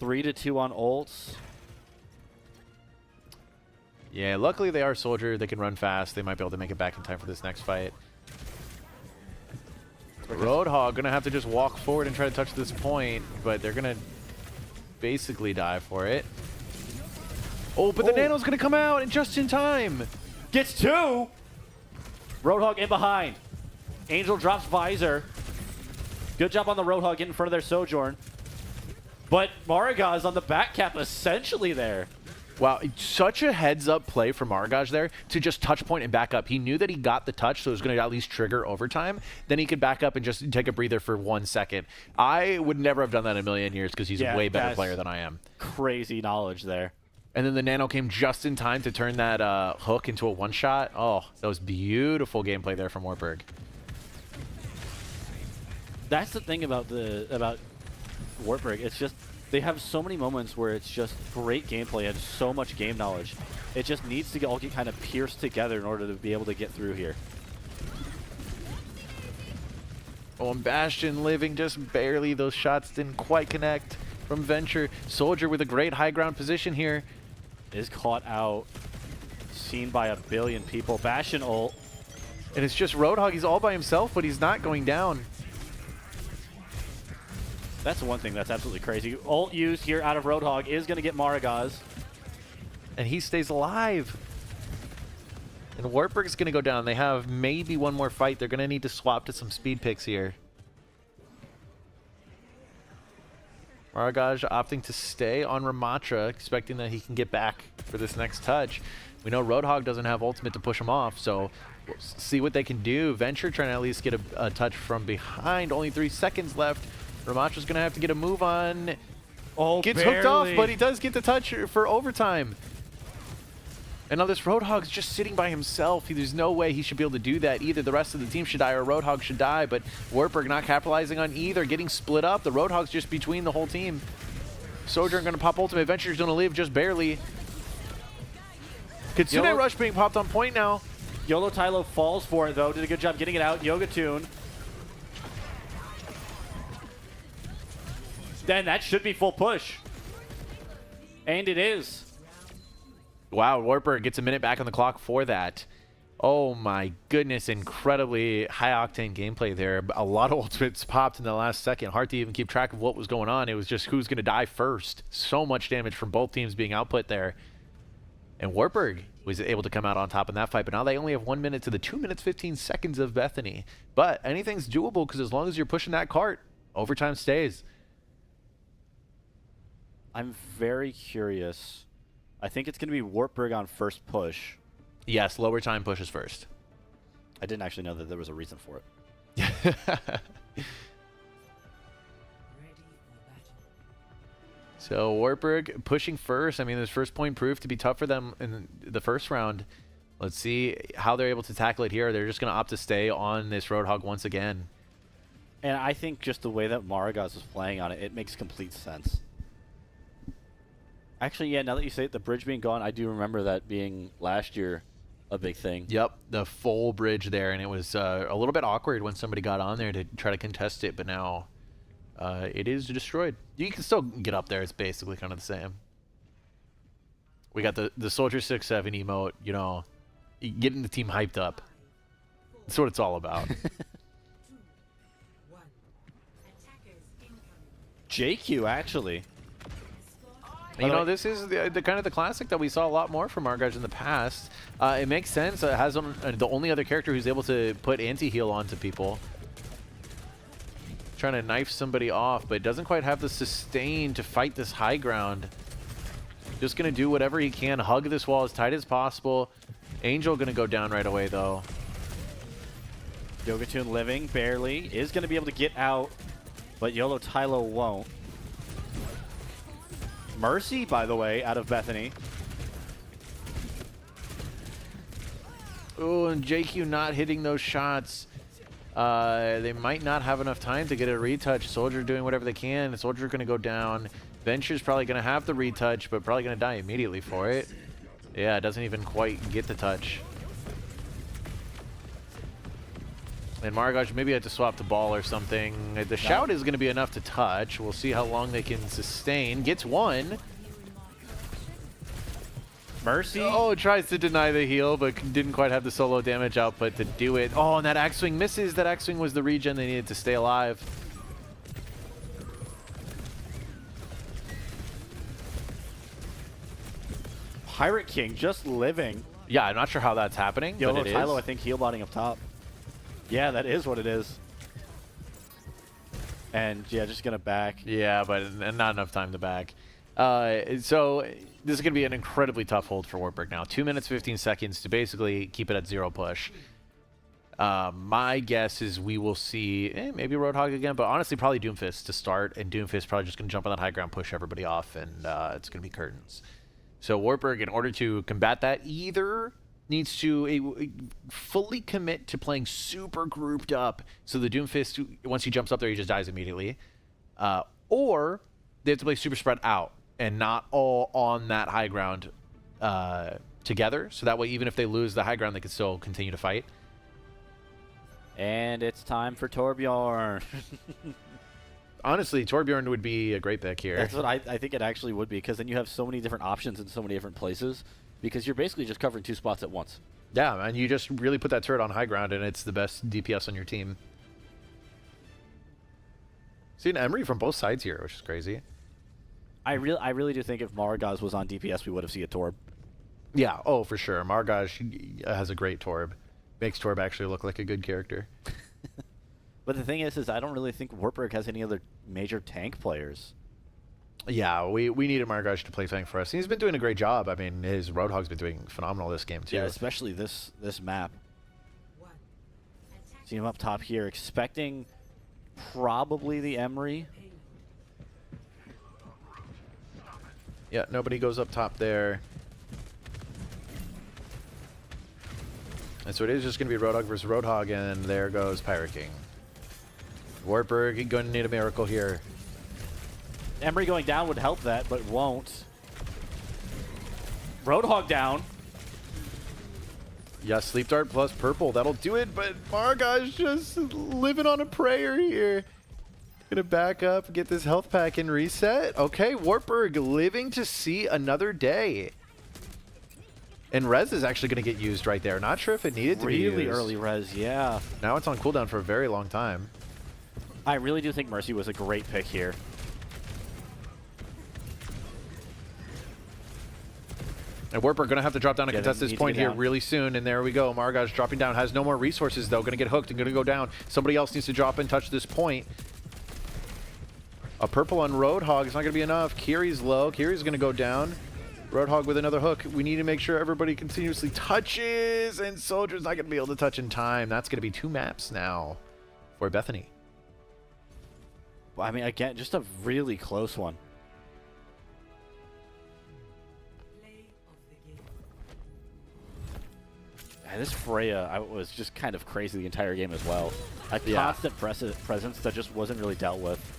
3-2 on ults. Yeah, luckily they are Soldier. They can run fast. They might be able to make it back in time for this next fight. Roadhog gonna have to just walk forward and try to touch this point, but they're gonna basically die for it. Oh, but the Nano's gonna come out and just in time. Gets 2. Roadhog in behind. Angel drops visor. Good job on the Roadhog getting in front of their Sojourn. But Mariga is on the back cap essentially there. Wow, such a heads-up play from Maragaj there to just touch point and back up. He knew that he got the touch, so it was going to at least trigger overtime. Then he could back up and just take a breather for 1 second. I would never have done that in a million years because he's a way better player than I am. Crazy knowledge there. And then the nano came just in time to turn that hook into a one-shot. Oh, that was beautiful gameplay there from Wartburg. That's the thing about Wartburg. It's just they have so many moments where it's just great gameplay and so much game knowledge. It just needs to all get kind of pierced together in order to be able to get through here. Oh, and Bastion living just barely. Those shots didn't quite connect from Venture. Soldier with a great high ground position here. Is caught out, seen by a billion people. Bastion ult. And it's just Roadhog. He's all by himself, but he's not going down. That's one thing that's absolutely crazy. Ult used here out of Roadhog is going to get Maragaz. And he stays alive. And Wartburg is going to go down. They have maybe one more fight. They're going to need to swap to some speed picks here. Maragaj opting to stay on Ramatra, expecting that he can get back for this next touch. We know Roadhog doesn't have ultimate to push him off, so we'll see what they can do. Venture trying to at least get a touch from behind. Only 3 seconds left. Ramatra's going to have to get a move on. Oh, gets hooked off, but he does get the touch for overtime. And now this Roadhog's just sitting by himself. There's no way he should be able to do that. Either the rest of the team should die or Roadhog should die, but Wartburg not capitalizing on either, getting split up. The Roadhog's just between the whole team. Sojourn going to pop ultimate. Venture's going to live just barely. Kitsune Rush being popped on point now. YOLO Tylo falls for it, though. Did a good job getting it out. Yoga Tune. Then that should be full push. And it is. Wow, Wartburg gets a minute back on the clock for that. Oh my goodness, incredibly high-octane gameplay there. A lot of ultimates popped in the last second. Hard to even keep track of what was going on. It was just who's going to die first. So much damage from both teams being output there. And Wartburg was able to come out on top in that fight, but now they only have 1 minute to the 2 minutes 15 seconds of Bethany. But anything's doable because as long as you're pushing that cart, overtime stays. I'm very curious. I think it's going to be Wartburg on first push. Yes, lower time pushes first. I didn't actually know that there was a reason for it. So Wartburg pushing first. I mean, this first point proved to be tough for them in the first round. Let's see how they're able to tackle it here. They're just going to opt to stay on this Roadhog once again. And I think just the way that Maragaz is playing on it, it makes complete sense. Actually, yeah, now that you say it, the bridge being gone, I do remember that being last year a big thing. Yep, the full bridge there, and it was a little bit awkward when somebody got on there to try to contest it, but now it is destroyed. You can still get up there. It's basically kind of the same. We got the Soldier 6-7 emote, you know, getting the team hyped up. That's what it's all about. JQ, actually. You know, this is the kind of the classic that we saw a lot more from Maragaj in the past. It makes sense. It has the only other character who's able to put anti-heal onto people. Trying to knife somebody off, but doesn't quite have the sustain to fight this high ground. Just going to do whatever he can, hug this wall as tight as possible. Angel going to go down right away, though. Yogatune living, barely. Is going to be able to get out, but YOLO Tylo won't. Mercy, by the way, out of Bethany. Oh, and JQ not hitting those shots. They might not have enough time to get a retouch. Soldier doing whatever they can. Soldier going to go down. Venture's probably going to have the retouch, but probably going to die immediately for it. Yeah, it doesn't even quite get the touch. And Maragaj maybe had to swap the ball or something. The shout is going to be enough to touch. We'll see how long they can sustain. Gets one. Mercy. Oh, tries to deny the heal, but didn't quite have the solo damage output to do it. Oh, and that axe swing misses. That axe swing was the regen they needed to stay alive. Pirate King just living. Yeah, I'm not sure how that's happening, YOLO but it Tylo, is. I think, heal botting up top. Yeah, that is what it is. And, yeah, just going to back. Yeah, but not enough time to back. So this is going to be an incredibly tough hold for Wartburg now. 2 minutes, 15 seconds to basically keep it at 0 push. My guess is we will see maybe Roadhog again, but honestly probably Doomfist to start, and Doomfist probably just going to jump on that high ground, push everybody off, and it's going to be curtains. So Wartburg, in order to combat that, either needs to fully commit to playing super grouped up, so the Doomfist, once he jumps up there, he just dies immediately, or they have to play super spread out and not all on that high ground together, so that way even if they lose the high ground, they can still continue to fight. And it's time for Torbjorn. Honestly, Torbjorn would be a great pick here. That's what I think it actually would be, because then you have so many different options in so many different places, because you're basically just covering 2 spots at once. Yeah, and you just really put that turret on high ground, and it's the best DPS on your team. See an Emery from both sides here, which is crazy. I really do think if Maragaz was on DPS, we would have seen a Torb. Yeah, oh, for sure. Margaj has a great Torb. Makes Torb actually look like a good character. But the thing is I don't really think Wartburg has any other major tank players. Yeah, we needed Margaj to play tank for us. He's been doing a great job. I mean, his Roadhog's been doing phenomenal this game, too. Yeah, especially this map. See him up top here, expecting probably the Emery. Yeah, nobody goes up top there. And so it is just going to be Roadhog versus Roadhog, and there goes Pirate King. Wartburg going to need a miracle here. Emery going down would help that, but won't. Roadhog down. Yeah, Sleep Dart plus purple. That'll do it, but Margaj just living on a prayer here. Gonna back up, get this health pack and reset. Okay, Wartburg living to see another day. And res is actually going to get used right there. Not sure if it needed to be used. Really early res, yeah. Now it's on cooldown for a very long time. I really do think Mercy was a great pick here. And Wartburg going to have to drop down to Yeah, contest they this need to point get here down. really soon. And there we go. Margaj dropping down. Has no more resources, though. Going to get hooked and going to go down. Somebody else needs to drop and touch this point. A purple on Roadhog is not going to be enough. Kiri's low. Kiri's going to go down. Roadhog with another hook. We need to make sure everybody continuously touches, and Soldier's not going to be able to touch in time. That's going to be 2 maps now for Bethany. Well, I mean, again, just a really close one. And this Freya was just kind of crazy the entire game as well. A constant presence that just wasn't really dealt with.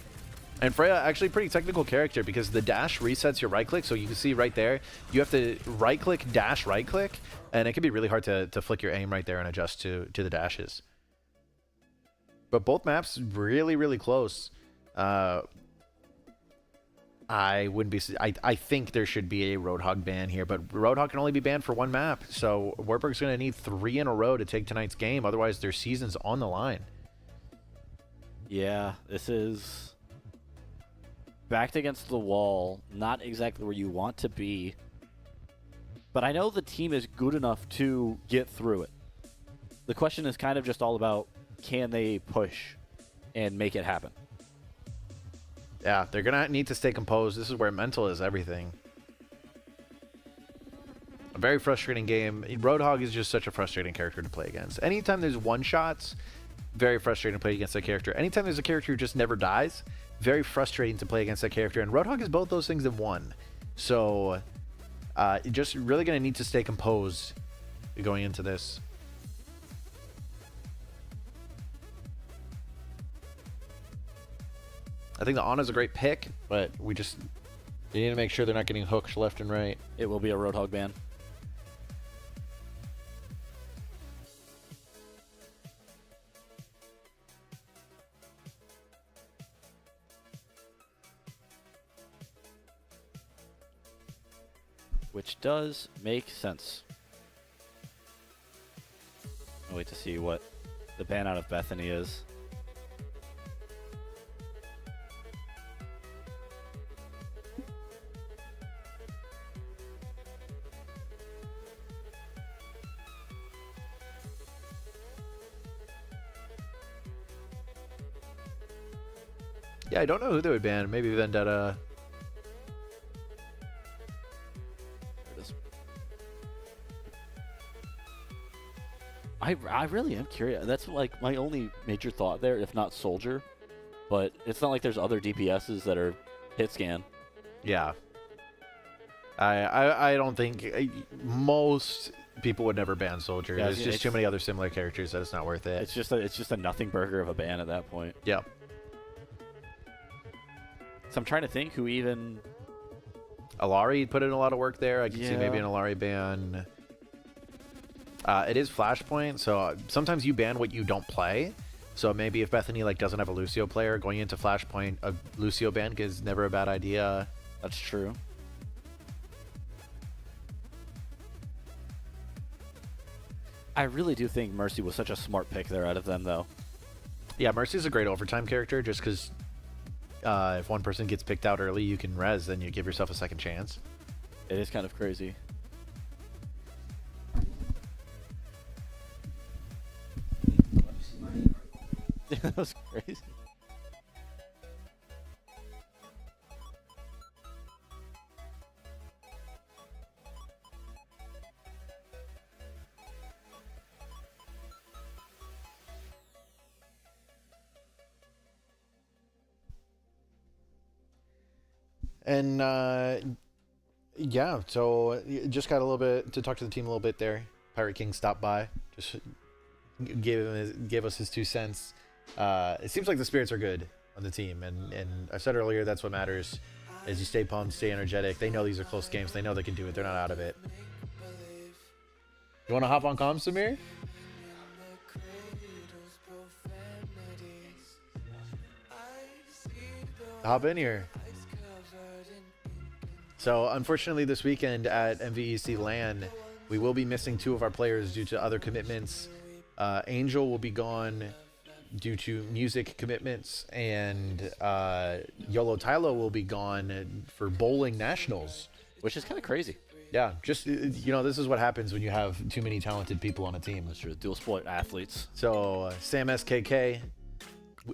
And Freya, actually pretty technical character, because the dash resets your right click, so you can see right there, you have to right click, dash, right click, and it can be really hard to flick your aim right there and adjust to the dashes. But both maps really, really close. I wouldn't be. I think there should be a Roadhog ban here, but Roadhog can only be banned for 1 map, so Wartburg's going to need 3 in a row to take tonight's game. Otherwise, their season's on the line. Yeah, this is backed against the wall. Not exactly where you want to be, but I know the team is good enough to get through it. The question is kind of just all about, can they push and make it happen? Yeah, they're going to need to stay composed. This is where mental is everything. A very frustrating game. Roadhog is just such a frustrating character to play against. Anytime there's one-shots, very frustrating to play against that character. Anytime there's a character who just never dies, very frustrating to play against that character. And Roadhog is both those things in one. So, just really going to need to stay composed going into this. I think the Ana's a great pick, but you need to make sure they're not getting hooked left and right. It will be a Roadhog ban. Which does make sense. I'll wait to see what the ban out of Bethany is. Yeah, I don't know who they would ban. Maybe Vendetta. I really am curious. That's like my only major thought there, if not soldier. But it's not like there's other DPSs that are hit scan. Yeah. I don't think most people would never ban soldier. Yeah, There's just too many other similar characters that it's not worth it. It's just a nothing burger of a ban at that point. Yep. So I'm trying to think who even. Alari put in a lot of work there. I can see maybe an Alari ban. It is Flashpoint, so sometimes you ban what you don't play. So maybe if Bethany like doesn't have a Lucio player going into Flashpoint, a Lucio ban is never a bad idea. That's true. I really do think Mercy was such a smart pick there out of them, though. Yeah, Mercy's a great overtime character just because if one person gets picked out early, you can res, then you give yourself a second chance. It is kind of crazy. That was crazy. And yeah, so just got a little bit to talk to the team a little bit there. Pirate King stopped by, just gave us his 2 cents. It seems like the spirits are good on the team, and I said earlier that's what matters. Is you stay pumped, stay energetic. They know these are close games. They know they can do it. They're not out of it. You want to hop on comms, Samir? Hop in here. So unfortunately this weekend at MVEC LAN, we will be missing 2 of our players due to other commitments. Angel will be gone due to music commitments, and Yolo Tylo will be gone for bowling nationals. Which is kind of crazy. Yeah, just, you know, this is what happens when you have too many talented people on a team. That's true. Dual sport athletes. So Sam SKK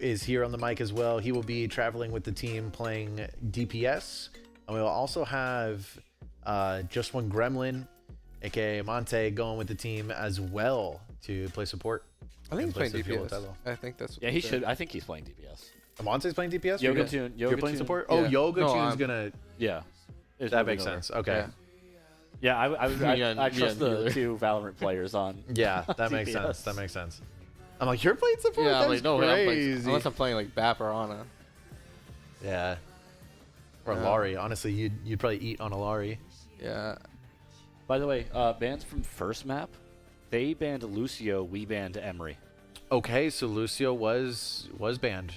is here on the mic as well. He will be traveling with the team playing DPS. And we will also have Just One Gremlin, aka Monte, going with the team as well to play support. I think he's playing Yolo DPS. Tylo. I think that's what Yeah, he should. I think he's playing DPS. Monte's playing DPS? Yoga Tune. You're playing support? Oh, Yeah. Yoga No, Tune's I'm- gonna... Yeah. It's That moving makes over. sense. Okay. Yeah. Yeah, I trust the neither. 2 Valorant players on. Yeah, that makes DPS. sense. That makes sense. I'm like, you're playing support? Yeah, I'm That's like, no, I'm crazy. playing, unless I'm playing like BAP or Ana. Yeah. Or Yeah. Alari. Honestly, you'd probably eat on Alari. Yeah. By the way, bans from first map, they banned Lucio, we banned Emery. Okay, so Lucio was banned.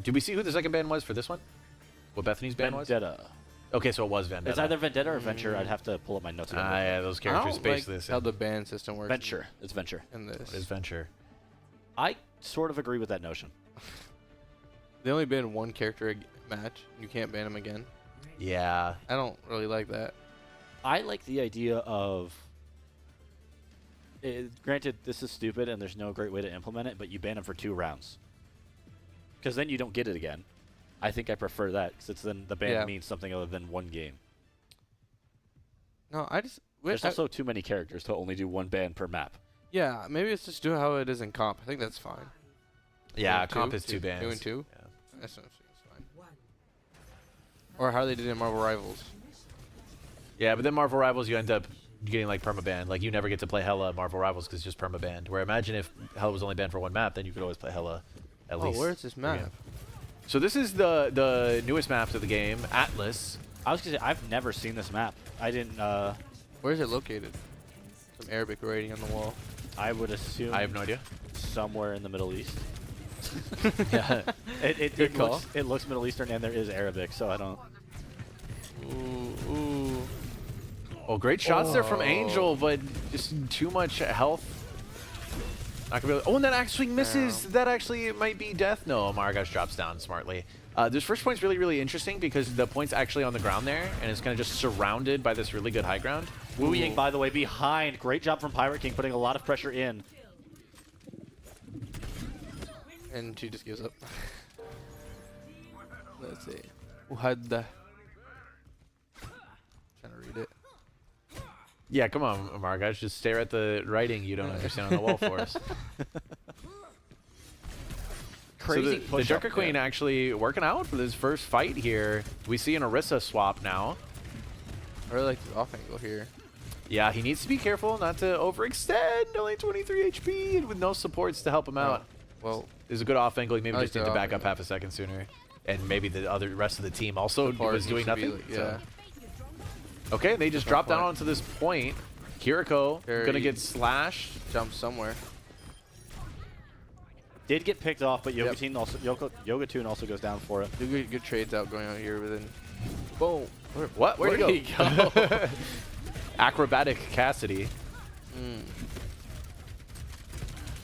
Did we see who the second ban was for this one? What Bethany's ban was? Vendetta. Okay, so it was Vendetta. It's either Vendetta or Venture. I'd have to pull up my notes again. Yeah, those I characters don't like basically the how same. the ban system works. Venture. It's Venture. In this. What is Venture? I sort of agree with that notion. They only ban one character a match. You can't ban him again. Yeah. I don't really like that. I like the idea of. Granted, this is stupid and there's no great way to implement it, but you ban him for 2 rounds. Because then you don't get it again. I think I prefer that because then the ban means something other than 1 game. No, I just There's also too many characters to only do 1 ban per map. yeah, maybe it's just do how it is in comp. I think that's fine. Yeah, Doing comp two? is 2 bans. 2 and 2. Yeah. That's fine. Or how they did in Marvel Rivals. Yeah, but then Marvel Rivals, you end up getting like permaban. Like you never get to play Hella Marvel Rivals because it's just permabanned. Where imagine if Hella was only banned for 1 map, then you could always play Hella at least. Oh, where's this map? Yeah. So this is the newest maps of the game, Atlas. I was gonna say I've never seen this map. I didn't. Where is it located? Some Arabic writing on the wall. I would assume I have no idea. somewhere in the Middle East. Yeah. It looks Middle Eastern and there is Arabic, so I don't. Ooh. Oh, great shots there from Angel, but just too much health. Not gonna be able, oh, and that actually misses. That actually might be death. No, Maragash drops down smartly. This first point's really, really interesting because the point's actually on the ground there, and it's kind of just surrounded by this really good high ground. Wu Ying, by the way, behind. Great job from Pirate King, putting a lot of pressure in. And she just gives up. Let's see. Uhadda. Trying to read it. Yeah, come on, Amar, guys. Just stare at the writing you don't understand on the wall for us. Crazy so the Junker Queen yeah. actually working out for this first fight here. We see an Orisa swap now. I really like the off angle here. Yeah, he needs to be careful not to overextend. Only 23 HP and with no supports to help him out. Well, Is a good off angle. He maybe I like just need the to off back up angle. half a second sooner. And maybe the rest of the team also support was doing needs to be, nothing. like, so. yeah. Okay, they just Different drop down point. onto this point. Kiriko Very- gonna get slashed. Jump somewhere. Did get picked off, but Yep. Yogatune also goes down for it. Good trades out going on here within. Boom. What? Where'd Where'd he go? Acrobatic Cassidy. Mm.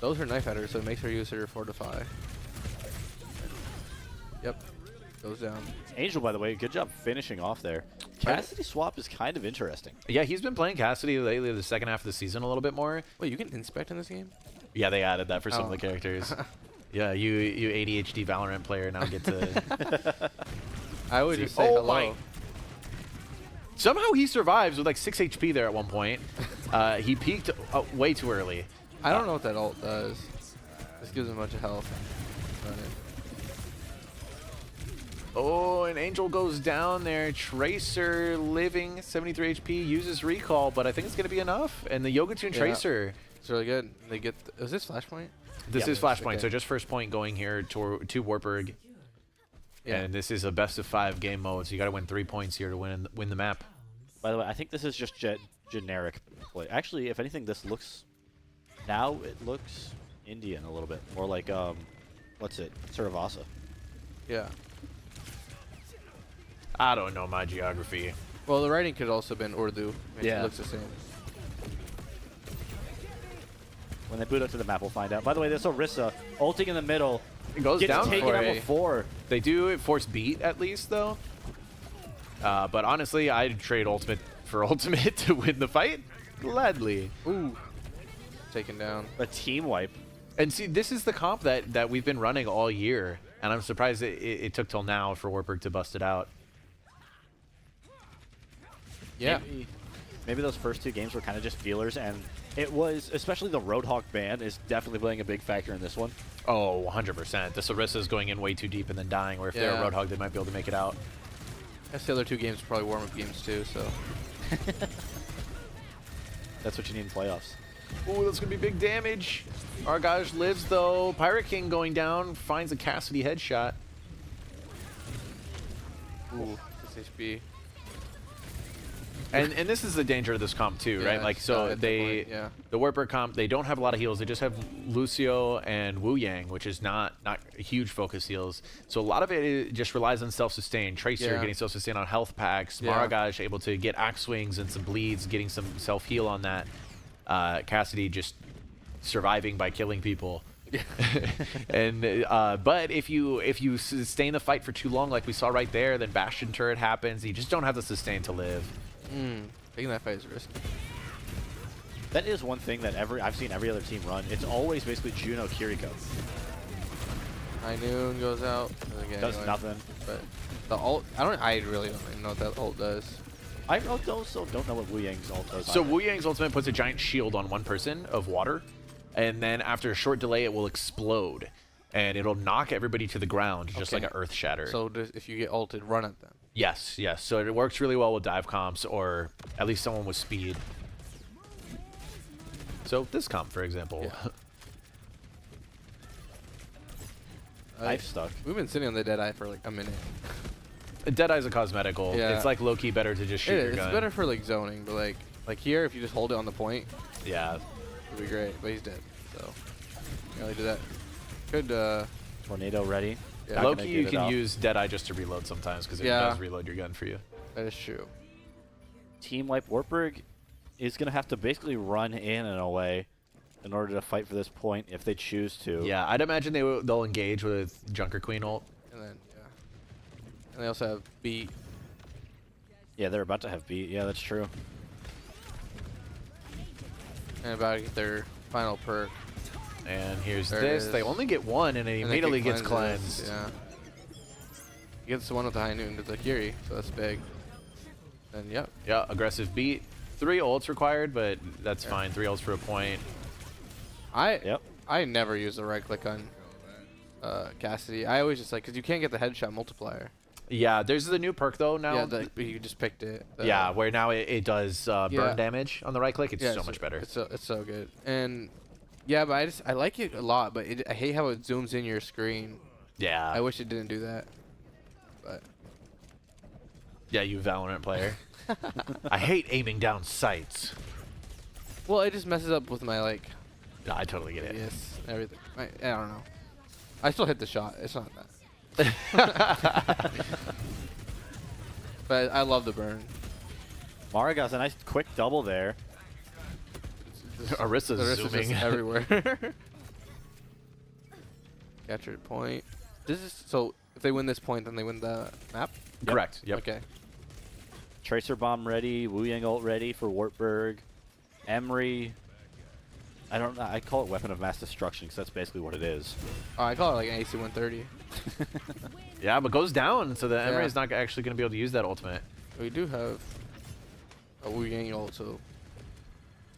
Those are knife headers, so it makes her use her fortify. Yep. Goes down. Angel, by the way, good job finishing off there. Cassidy swap is kind of interesting. Yeah, he's been playing Cassidy lately the second half of the season a little bit more. Wait, you can inspect in this game? Yeah, they added that for some of Oh. the characters. Yeah, you ADHD Valorant player now get to... I would See. just say Oh hello. my. Somehow he survives with like 6 HP there at one point. He peaked way too early. I don't know what that ult does. This gives him a bunch of health. Oh, and Angel goes down there. Tracer living 73 HP, uses recall, but I think it's going to be enough. And the Yogatune Yeah. Tracer. It's really good. They get. Is this flashpoint? This Yeah, is Flashpoint, okay. so just first point going here to Wartburg. Yeah. And this is a best of 5 game mode, so you got to win 3 points here to win the map. By the way, I think this is just generic play. Actually, if anything, this looks... Now it looks Indian a little bit. More like, what's it? Saravasa. Yeah. I don't know my geography. Well, the writing could also have been Urdu. Yeah. It looks the same. When they boot up to the map, we'll find out. By the way, this Orisa ulting in the middle. It goes Gets down taken for out a... before. They do force beat at least though. But honestly, I'd trade ultimate for ultimate to win the fight gladly. Ooh. Taken down. A team wipe. And see, this is the comp that we've been running all year, and I'm surprised it took till now for Wartburg to bust it out. Yeah. Maybe those first 2 games were kind of just feelers, and it was, especially the Roadhog ban is definitely playing a big factor in this one. Oh, 100%. The Sarisa's going in way too deep and then dying, where if they're a Yeah. Roadhog, they might be able to make it out. I guess the other 2 games are probably warm-up games too, so. That's what you need in playoffs. Ooh, that's going to be big damage. Argage lives, though. Pirate King going down, finds a Cassidy headshot. Ooh. 6 HP. And this is the danger of this comp, too, right? Yeah, Like, it's so at the they... point, yeah. The Wartburg comp, they don't have a lot of heals. They just have Lucio and Wu Yang, which is not huge focus heals. So a lot of it just relies on self-sustain. Tracer Yeah. getting self-sustain on health packs. Yeah. Maragaj able to get axe swings and some bleeds, getting some self-heal on that. Cassidy just surviving by killing people. And but if you sustain the fight for too long, like we saw right there, then Bastion turret happens. You just don't have the sustain to live. Taking that fight is risky. That is one thing that I've seen every other team run. It's always basically Juno Kiriko. High Noon goes out. Doesn't get Does anyone, nothing. But the ult, I really don't even know what that ult does. I also don't know what Wu Yang's ult does. So either. Wu Yang's ultimate puts a giant shield on one person of water, and then after a short delay, it will explode, and it'll knock everybody to the ground, just Okay. like an earth shatter. So if you get ulted, run at them. Yes. So it works really well with dive comps, or at least someone with speed. So this comp, for example. Yeah. Knife stuck. We've been sitting on the Deadeye for like a minute. Deadeye's a cosmetical. Yeah. It's like low-key better to just shoot your It's gun. better for like zoning, but like here, if you just hold it on the point, Yeah. it'd be great. But he's dead, so can't really do that. Could Tornado ready. Yeah. Not gonna Low-key, get you it can off. use Deadeye just to reload sometimes, because it Yeah. does reload your gun for you. that is true. Team wipe. Wartburg is going to have to basically run in and away in order to fight for this point if they choose to. Yeah, I'd imagine they'll engage with Junker Queen ult. And then and they also have beat. Yeah, they're about to have beat. Yeah, that's true. And about to get their final perk. And here's There it this. They is. only get one, and it And they immediately get gets cleansed. Yeah. He gets the one with the high noon to the Curie, so that's big. And yep. Yeah, aggressive beat. 3 ults required, but that's fine. 3 ults for a point. I never use the right click on Cassidy. I always just like, because you can't get the headshot multiplier. Yeah, there's the new perk though now. Yeah, you just picked it. Yeah, where now it does burn Yeah. damage on the right click. It's so much better. It's so good. And yeah, but I like it a lot, but I hate how it zooms in your screen. Yeah. I wish it didn't do that. But Yeah, you Valorant player. I hate aiming down sights. well, it just messes up with my like No, I totally get it. yes, everything. I don't know. I still hit the shot. It's not that. But I love the burn. Mara got a nice quick double there. Arissa's Arissa's zooming just everywhere. Capture point. This is so. If they win this point, then they win the map. Correct. Yep. Okay. Tracer bomb ready. Wu Yang ult ready for Wartburg. Emery. I don't know. I call it weapon of mass destruction because that's basically what it is. Oh, I call it like an AC 130. Yeah, but goes down, so the Emery is not actually going to be able to use that ultimate. We do have a Wu Yang ult, so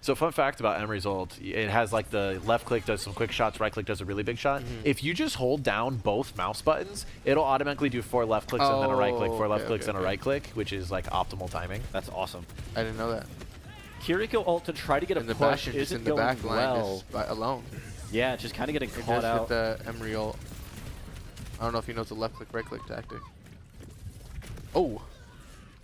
So fun fact about Emery's ult, it has like the left click does some quick shots, right click does a really big shot. If you just hold down both mouse buttons, it'll automatically do 4 left clicks and then a right click, 4 left clicks and a right click, which is like optimal timing. That's awesome. I didn't know that. Kiriko ult to try to get a And the push Bastion just isn't in the going back line well. just by alone. Yeah, just kind of getting It caught does out. with the Emery ult. I don't know if he knows the left click, right click tactic. Oh.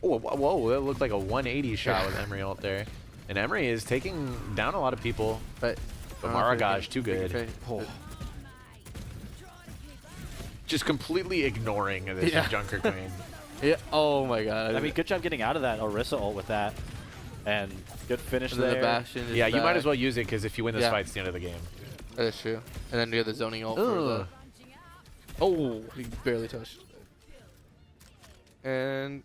Oh, whoa, that looked like a 180 shot with Emery ult there. And Emery is taking down a lot of people. But Maragaj, too good. Oh. Just completely ignoring this Junker Queen. Yeah. Oh my god. I mean, good job getting out of that Orisa ult with that. And good finish And then there. the Bastion is Yeah, you might back. as well use it because if you win this fight, it's the end of the game. That is true. And then you have the zoning ult for the... Ugh. Oh, he barely touched. And...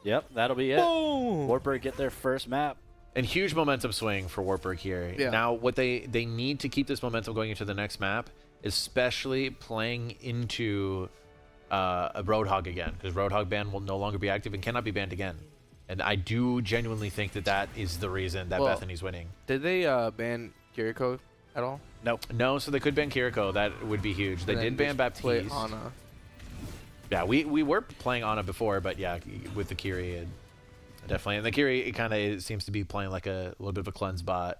Yep, that'll be it. Boom! Wartburg get their first map. And huge momentum swing for Wartburg here. Yeah. Now, what they need to keep this momentum going into the next map, especially playing into a Roadhog again, because Roadhog ban will no longer be active and cannot be banned again. And I do genuinely think that that is the reason that Bethany's winning. Did they ban Kiriko at all? Nope. No, so they could ban Kiriko. That would be huge. They And did then ban just play Baptiste. Ana. Yeah, we were playing Ana before, but yeah, with the Kiri, definitely. And the Kiri, it kind of seems to be playing like a little bit of a cleanse bot,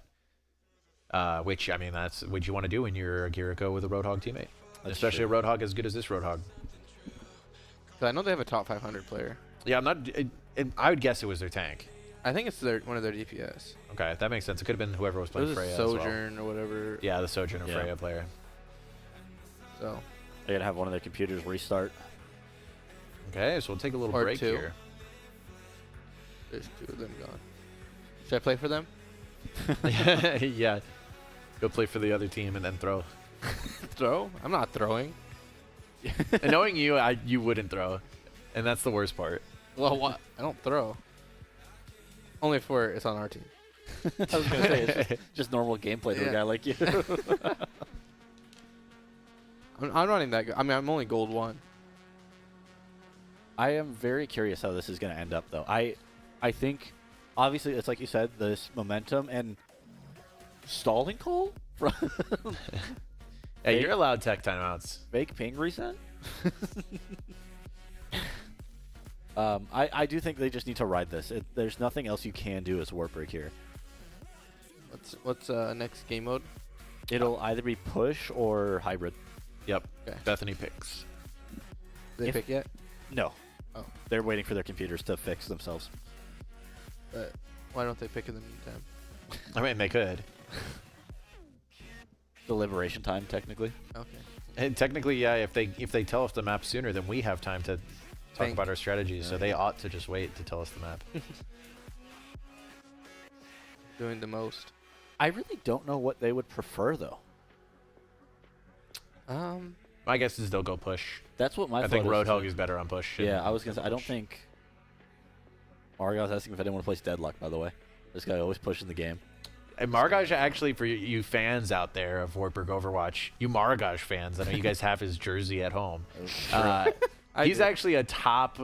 which, I mean, that's what you want to do when you're a Kiriko with a Roadhog teammate. That's Especially true. a Roadhog as good as this Roadhog. So I know they have a top 500 player. Yeah, I'm not. I would guess it was their tank. I think it's one of their DPS. Okay, that makes sense. It could have been whoever was It playing was Freya a as well. Sojourn or whatever. Yeah, the Sojourn or Yeah. Freya player. So They're going to have one of their computers restart. Okay, so we'll take a little Or break 2. here. there's 2 of them gone. Should I play for them? Yeah, go play for the other team and then throw. Throw? I'm not throwing. And knowing you, you wouldn't throw, and that's the worst part. Well, what? I don't throw. Only if it's on our team. I was going to say, it's just normal gameplay to a Yeah. guy like you. I'm not even that good. I mean, I'm only gold 1. I am very curious how this is going to end up, though. I think, obviously, it's like you said, this momentum and stalling call from Hey, you're allowed tech timeouts. fake ping reset. I do think they just need to ride this. There's nothing else you can do as Wartburg here. What's next game mode? It'll either be push or hybrid. Yep. Okay. Bethany picks. Did they If- pick yet? No. Oh. They're waiting for their computers to fix themselves. But why don't they pick in the meantime? I mean, they could. Deliberation time, technically. Okay. And technically, yeah, if they tell us the map sooner, then we have time to talk Think. about our strategies. So they ought to just wait to tell us the map. Doing the most. I really don't know what they would prefer, though. My guess is they'll go push. That's what my I think thought is, Roadhog too. is better on push. Yeah, I was going to say, I don't think... Margot's asking if I didn't want to place Deadlock, by the way. This guy always pushing the game. And Maragaj, actually, for you fans out there of Wartburg Overwatch, you Maragaj fans, I know you guys have his jersey at home. He's do. actually a top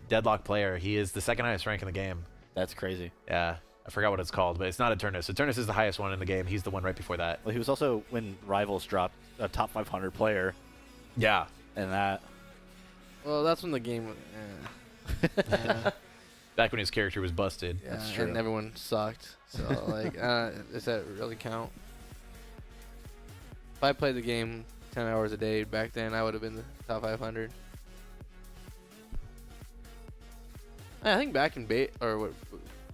Deadlock player. He is the second highest rank in the game. That's crazy. Yeah, I forgot what it's called, but it's not Eternus. Eternus is the highest one in the game. He's the one right before that. Well, he was also when Rivals dropped a top 500 player, Yeah. and that. Well, that's when the game. Yeah. Back when his character was busted. Yeah, That's true. and everyone sucked. So like, does that really count? If I played the game 10 hours a day back then, I would have been the top 500. I think back in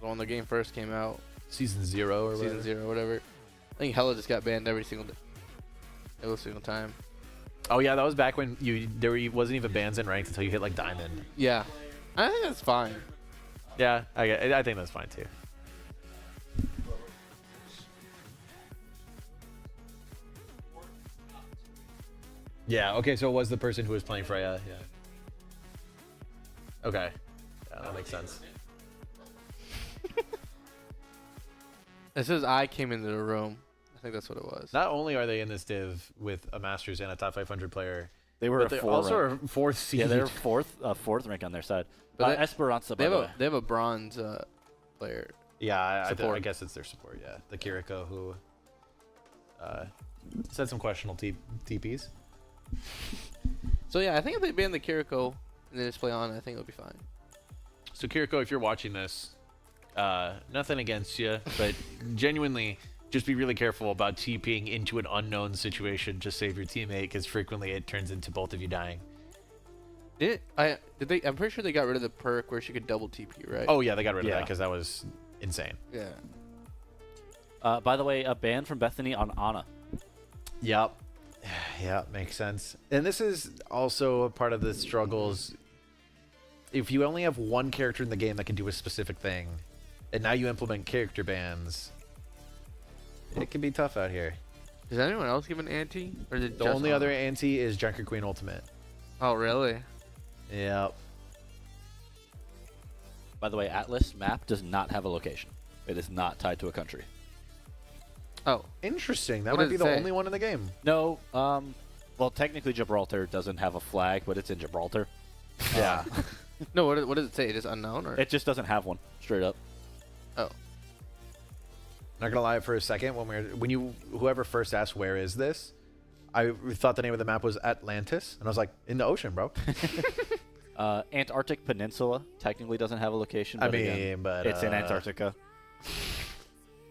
when the game first came out, Season 0 or season whatever. 0, whatever. I think Hella just got banned every single time. Oh yeah, that was back when wasn't even bans in ranked until you hit like Diamond. Yeah, I think that's fine. Yeah, I think that's fine too. Yeah, okay, so it was the person who was playing Freya, yeah. Okay. Yeah, that makes sense. It says I came into the room. I think that's what it was. Not only are they in this div with a Masters and a top 500 player, They were but a they're 4 also rank. a 4th seed. Yeah, they're fourth rank on their side. But Esperanza, They by the have way. they have a bronze player. Yeah, I Support. guess it's their support, yeah. The Kiriko who said some questionable TPs. So yeah, I think if they ban the Kiriko and then just play on, I think it'll be fine. So Kiriko, if you're watching this, nothing against you, but genuinely just be really careful about TPing into an unknown situation to save your teammate, because frequently it turns into both of you dying. I'm pretty sure they got rid of the perk where she could double TP, right? Oh yeah, they got rid of that Yeah. because that was insane. Yeah. By the way, a ban from Bethany on Ana. Yep. Yeah, makes sense. And this is also a part of the struggles. If you only have one character in the game that can do a specific thing, and now you implement character bans, it can be tough out here. Does anyone else give an anti? Or is it The just only Ana? other anti is Junker Queen Ultimate. Oh, really? Yep. By the way, Atlas map does not have a location. It is not tied to a country. Oh. Interesting. That What might does be it the say? only one in the game. No, well, technically Gibraltar doesn't have a flag, but it's in Gibraltar. Yeah. No, what does it say? It is unknown? Or? It just doesn't have one, straight up. Oh. Not gonna lie, for a second, whoever first asked where is this, I thought the name of the map was Atlantis, and I was like, in the ocean, bro. Antarctic Peninsula technically doesn't have a location. I But mean, again, but it's in Antarctica.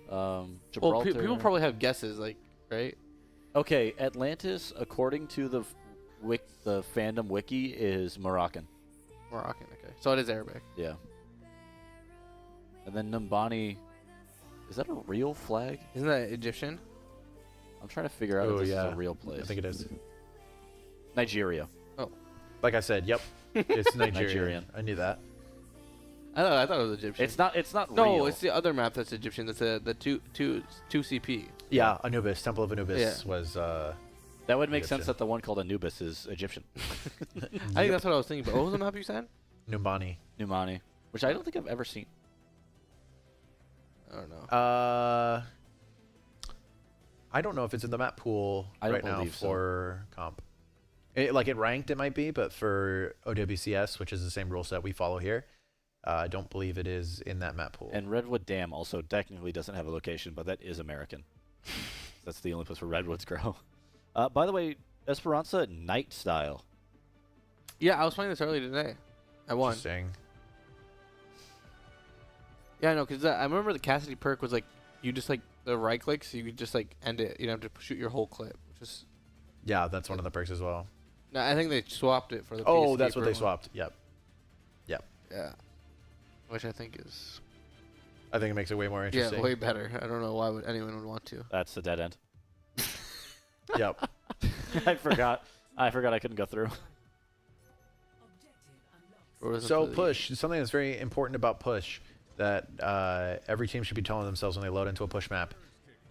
Well, Gibraltar. people probably have guesses, like, right? Okay, Atlantis, according to the fandom wiki, is Moroccan. Moroccan, okay. So it is Arabic. Yeah. And then Numbani, is that a real flag? Isn't that Egyptian? I'm trying to figure out Oh, if this yeah. is a real place. I think it is. Nigeria. Like I said, yep, it's Nigerian. Nigerian. I knew that. I thought it was Egyptian. It's not No, real. it's the other map that's Egyptian. That's the 2 CP. Yeah, Anubis, Temple of Anubis Yeah. was. That would make sense Egyptian. that the one called Anubis is Egyptian. I think that's what I was thinking. But what was the map you said? Numbani. Numani, which I don't think I've ever seen. I don't know. I don't know if it's in the map pool I don't right now believe so. for comp. It ranked, it might be, but for OWCS, which is the same rule set we follow here, I don't believe it is in that map pool. And Redwood Dam also technically doesn't have a location, but that is American. That's the only place where redwoods grow. By the way, Esperanza Night Style. Yeah, I was playing this earlier today. I won. Interesting. Yeah, I know, because I remember the Cassidy perk was like, you just like the right click, so you could just like end it. You don't have to shoot your whole clip. Which is, Yeah, that's one of the perks as well. no, I think they swapped it for the. Oh, Peacekeeper that's what they one. swapped. Yep. Yeah. Which I think is I think it makes it way more interesting. yeah way better. I don't know why anyone would want to. That's the dead end. Yep. I forgot. I couldn't go through. Or was it So for the- push, something that's very important about push that every team should be telling themselves when they load into a push map.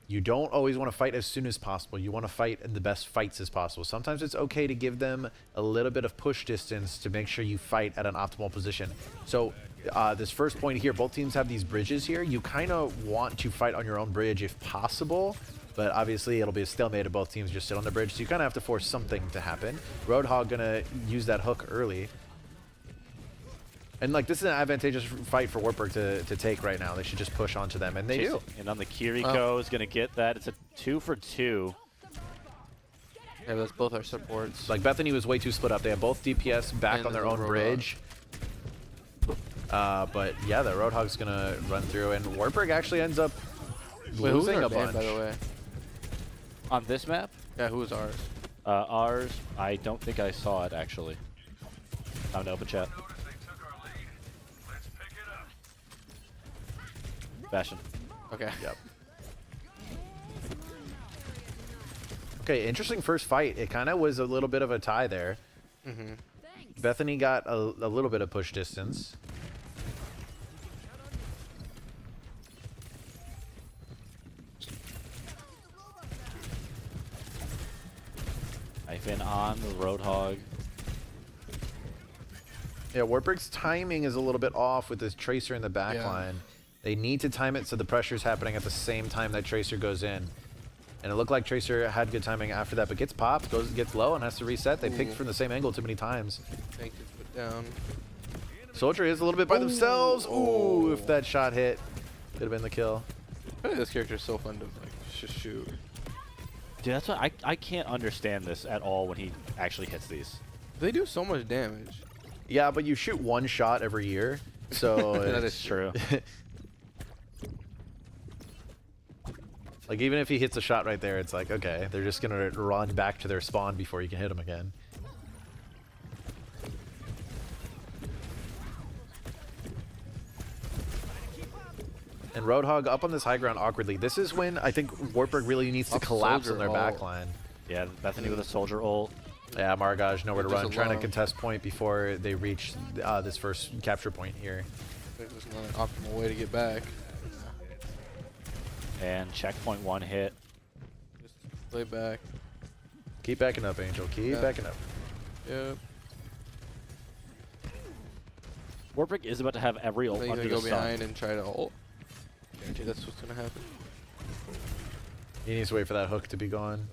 You don't always want to fight as soon as possible. You want to fight in the best fights as possible. Sometimes it's okay to give them a little bit of push distance to make sure you fight at an optimal position. So this first point here, both teams have these bridges here. You kind of want to fight on your own bridge if possible, but obviously it'll be a stalemate if both teams just sit on the bridge. So you kind of have to force something to happen. Roadhog gonna use that hook early. And like this is an advantageous fight for Wartburg to take right now. They should just push onto them, and they do. And on the Kiriko is gonna get that. It's a 2 for 2. Yeah, that's both our supports. Like Bethany was way too split up. They have both DPS back And on their there's a own Roadhog. bridge. But yeah, the Roadhog's gonna run through, and Wartburg actually ends up Wait, who's losing our a ban, bunch. by the way? On this map, Yeah, who was ours? ours, I don't think I saw it actually. I'm gonna open chat. Bastion. Okay. Yep. Okay, interesting first fight. It kind of was a little bit of a tie there. Mm-hmm. Bethany got a little bit of push distance. Hyphen on the Roadhog. Yeah, Wartburg's timing is a little bit off with this Tracer in the back Yeah. line. They need to time it so the pressure's happening at the same time that Tracer goes in. And it looked like Tracer had good timing after that, but gets popped, gets low, and has to reset. They picked from the same angle too many times. Thank you. Put down. Soldier is a little bit by themselves. Ooh, if that shot hit, could have been the kill. I feel like this character is so fun to like just shoot. Dude, that's what I can't understand this at all when he actually hits these. They do so much damage. Yeah, but you shoot one shot every year, so That It's is true. like even if he hits a shot right there, it's like okay, they're just gonna run back to their spawn before you can hit them again. And Roadhog up on this high ground awkwardly. This is when I think Wartburg really needs to Up collapse Soldier on their ult. back line. Yeah, Bethany with a soldier ult. Yeah, Margaj nowhere to Just run, trying to alone. contest point before they reach this first capture point here. There's not an optimal way to get back. And checkpoint 1 hit. Just play back. Keep backing up, Angel. Keep Yeah. backing up. Yep. Wartburg is about to have every ult Then he's under gonna the go sun. behind and try to ult. Guarantee that's what's gonna happen. He needs to wait for that hook to be gone.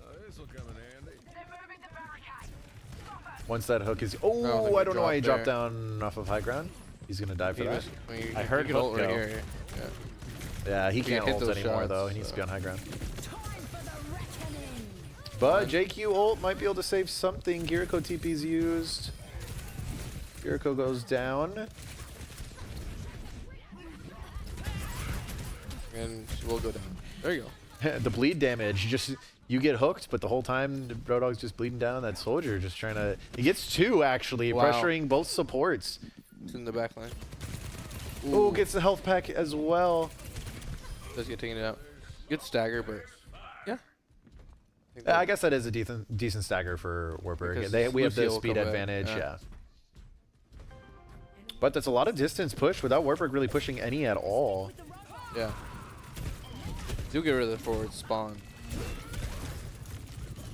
Once that hook is... Oh, think I he don't know why he dropped dropped down off of high ground. He's going to die for He that. was- I mean, I you heard can hook ult right go. here. Yeah. Yeah, he He can't hit ult those anymore, shots, though. He needs to be so. on high ground. But JQ ult might be able to save something. Kiriko TP's used. Kiriko goes down. And she will go down. There you go. The bleed damage, just you get hooked, but the whole time the Roadhog's just bleeding down. That soldier just trying to... He gets two, actually, Wow. pressuring both supports. It's in the back line. Ooh, gets the health pack as well. Does get taken out. Good stagger, but yeah. Yeah, I guess that is a decent stagger for Wartburg. Because We have the Lucio will speed come back, advantage, yeah. yeah. But that's a lot of distance push without Wartburg really pushing any at all. Yeah. Do get rid of the forward spawn.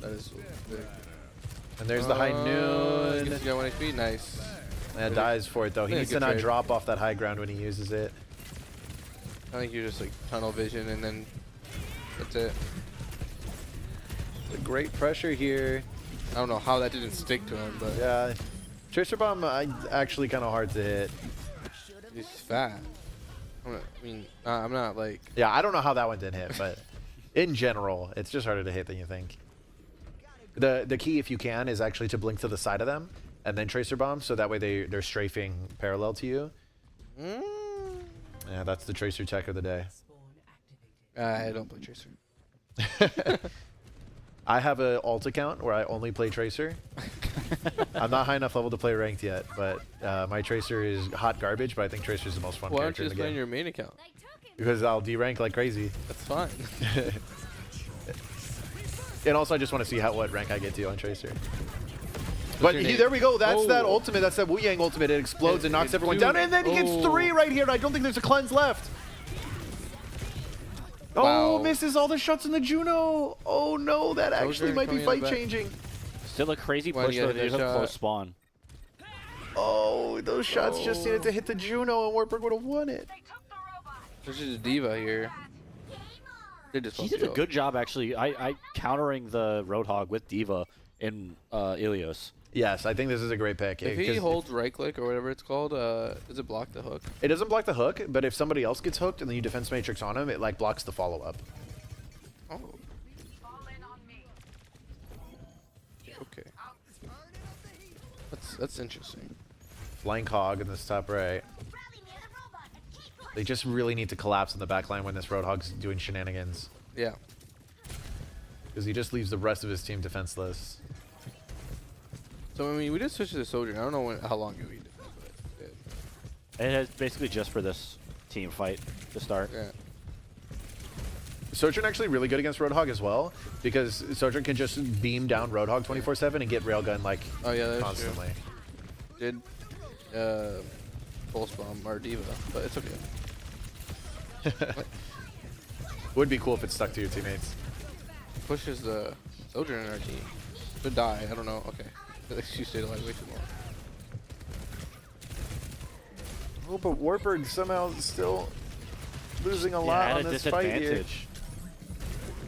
That is big. And there's the high noon. Gets to go 1 HP. Nice. Yeah, dies for it though. He Yeah, needs to good not trade. drop off that high ground when he uses it. I think you're just like tunnel vision and then that's it. The great pressure here. I don't know how that didn't stick to him, but Yeah. Tracer bomb actually kind of hard to hit. he's fat. I'm not like. Yeah, I don't know how that one didn't hit, but in general, it's just harder to hit than you think. The key, if you can, is actually to blink to the side of them and then tracer bomb, so that way they're strafing parallel to you. Yeah, that's the tracer tech of the day. I don't play Tracer. I have a alt account where I only play tracer. I'm not high enough level to play ranked yet, but my tracer is hot garbage. But I think tracer is the most fun Why don't character you in just the play on game your main account? because I'll derank like crazy. That's fine. And also, I just want to see what rank I get to on Tracer. But your name? there we go. That's that Oh. ultimate. That's that Wu Yang ultimate. It explodes and knocks It's everyone two. down. And then he gets Oh. 3 right here. And I don't think there's a cleanse left. Oh, Wow. misses all the shots in the Juno. Oh, no. That Soldier actually might be coming in the fight back. changing. Still a crazy Why do push you though. gotta do There's a shot? close spawn. Oh, those shots just needed to hit the Juno and Wartburg would have won it. There's just a diva here. They just He lost did the a ult. good job actually. I countering the Roadhog with Diva in Ilios. Yes, I think this is a great pick. If he holds right click or whatever it's called, does it block the hook? It doesn't block the hook, but if somebody else gets hooked and then you defense matrix on him, it like blocks the follow up. Oh. Okay. That's interesting. Flank hog in this top right. They just really need to collapse in the back line when this Roadhog's doing shenanigans. Yeah. Because he just leaves the rest of his team defenseless. So I mean, we did switch to the soldier. I don't know how long ago we did that, but it It is basically just for this team fight to start. did. Yeah. Sojourn actually really good against Roadhog as well, because Sojourn can just beam down Roadhog 24/7 and get railgun like Oh yeah, that's constantly. true. Did pulse bomb our diva, but it's okay. Would be cool if it stuck to your teammates. Pushes the soldier in our team. Could die. I don't know. Okay. She stayed alive way too long. Oh, but Wartburg somehow still losing a lot at on a this fight here. disadvantage.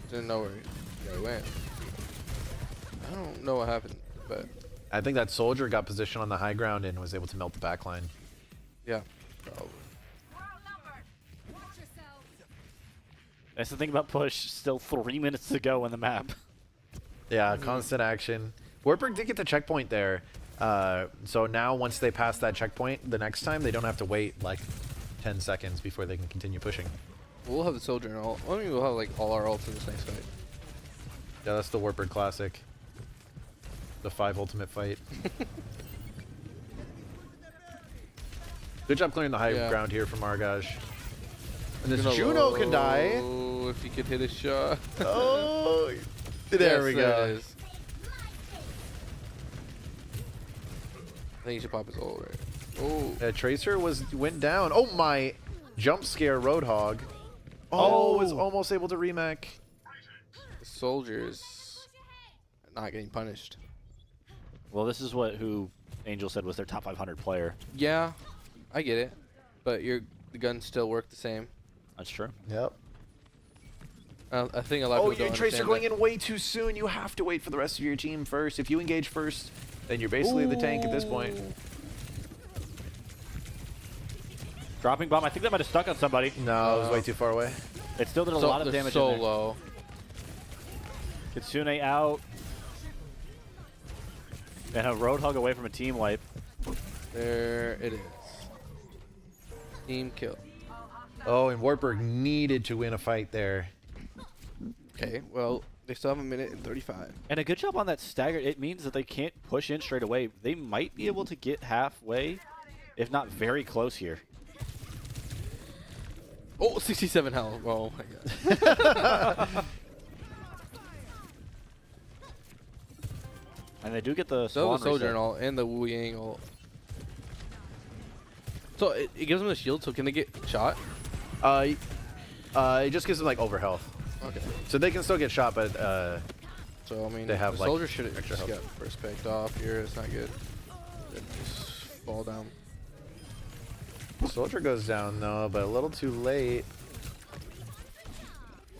Didn't know where he went. I don't know what happened, but I think that soldier got position on the high ground and was able to melt the back line. yeah. Probably. That's the thing about push. Still 3 minutes to go on the map. Yeah, constant action. Wartburg did get the checkpoint there. So now once they pass that checkpoint, the next time they don't have to wait like 10 seconds before they can continue pushing. We'll have the soldier and all. I mean, we'll have like all our ults in this next fight. Yeah, that's the Wartburg classic. The 5 ultimate fight. Good job clearing the high ground here from Argaj. And this Juno can die. Oh, if he could hit a shot. Oh, there we There go. it is. I think he should pop his ult right. Oh. Tracer went down. Oh my! Jump scare Roadhog. Oh, was almost able to remake. The soldiers not getting punished. Well, this is who Angel said was their top 500 player. Yeah, I get it, but the guns still work the same. That's true. Yep. I think a lot of Oh, people your don't Tracer understand going that. in way too soon. You have to wait for the rest of your team first. If you engage first, then you're basically the tank at this point. Dropping bomb. I think that might have stuck on somebody. No, it was way too far away. It still did a lot of they're damage so in there. low. Kitsune out. And a Roadhog away from a team wipe. There it is. Team kill. Oh, and Wartburg needed to win a fight there. Okay, well, they still have a minute and 35. And a good job on that stagger. It means that they can't push in straight away. They might be able to get halfway, if not very close here. Oh, 67 health. Oh my god. And they do get the So spawn the soldier reset. and all, and the Wu Yang ult. So it gives them the shield, so can they get shot? It just gives them like overhealth. Okay. So they can still get shot, but So I mean, They have, the like, soldier should have extra just got health. first picked off here. It's not good. Then just fall down. Soldier goes down though, but a little too late.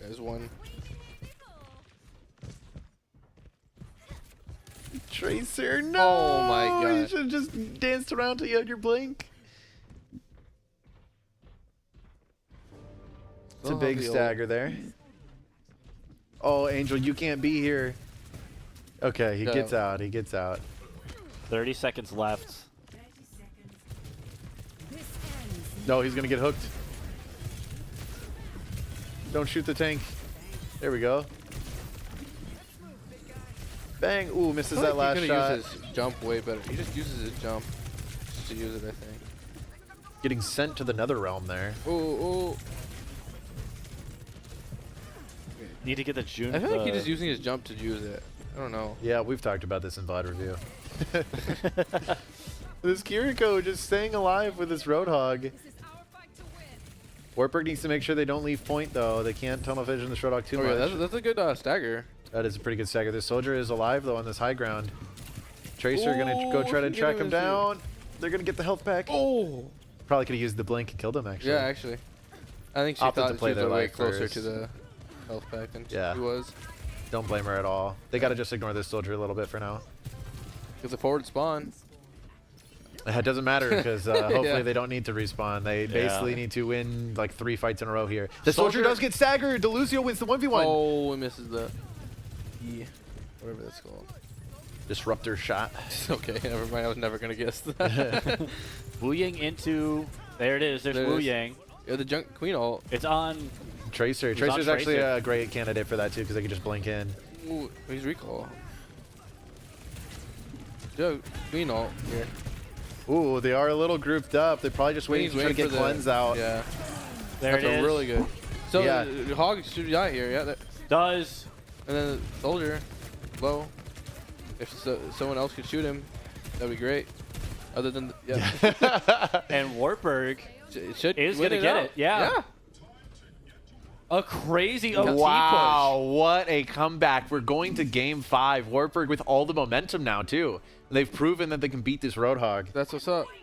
There's one. Tracer, no! Oh my You god. should have just danced around till you had your blink. It's a Still big have the stagger there. Oh, Angel, you can't be here. Okay, he Yeah. gets out. He gets out. 30 seconds left. No, he's gonna get hooked. Don't shoot the tank. There we go. Bang! Ooh, misses that last he shot. Use his jump way better. He just uses his jump just to use it, I think. Getting sent to the nether realm there. Oh. Need to get the June. I feel like he's just using his jump to use it. I don't know. Yeah, we've talked about this in VOD review. This Kiriko just staying alive with this Roadhog. Wartburg needs to make sure they don't leave point though. They can't tunnel vision this Roadhog too Oh, much. yeah, that's a good stagger. That is a pretty good stagger. This soldier is alive though on this high ground. Tracer gonna go try to he track get him him down. They're gonna get the health back. Oh. Probably could have used the blink and killed him actually. Yeah, actually. I think she Opted thought to she play was their way life closer first. to the health pack than Yeah. he was. Don't blame her at all. They gotta just ignore this soldier a little bit for now. It's a forward spawn. It doesn't matter because hopefully Yeah. they don't need to respawn. They basically need to win like 3 fights in a row here. The soldier does get staggered. Delucio wins the 1v1. Oh, he misses the whatever that's called. Disruptor shot. Okay, never mind. I was never gonna guess that. Wu Yang into. There it is. There's Wu Yang. Yeah, the junk queen ult. It's on. Tracer. Tracer's actually a great candidate for that too because they can just blink in. Ooh, he's recall. Yo, queen ult here. Ooh, they are a little grouped up. They're probably just waiting to get cleanse out. Yeah. There it is. Really good. So Yeah. Hog should die here. Yeah. Does. And then the soldier, low. If someone else could shoot him, that'd be great. Other than And Wartburg is is gonna get it. Yeah. A crazy OT Wow, what a comeback. We're going to game 5. Wartburg with all the momentum now too. They've proven that they can beat this Roadhog. That's what's up. push.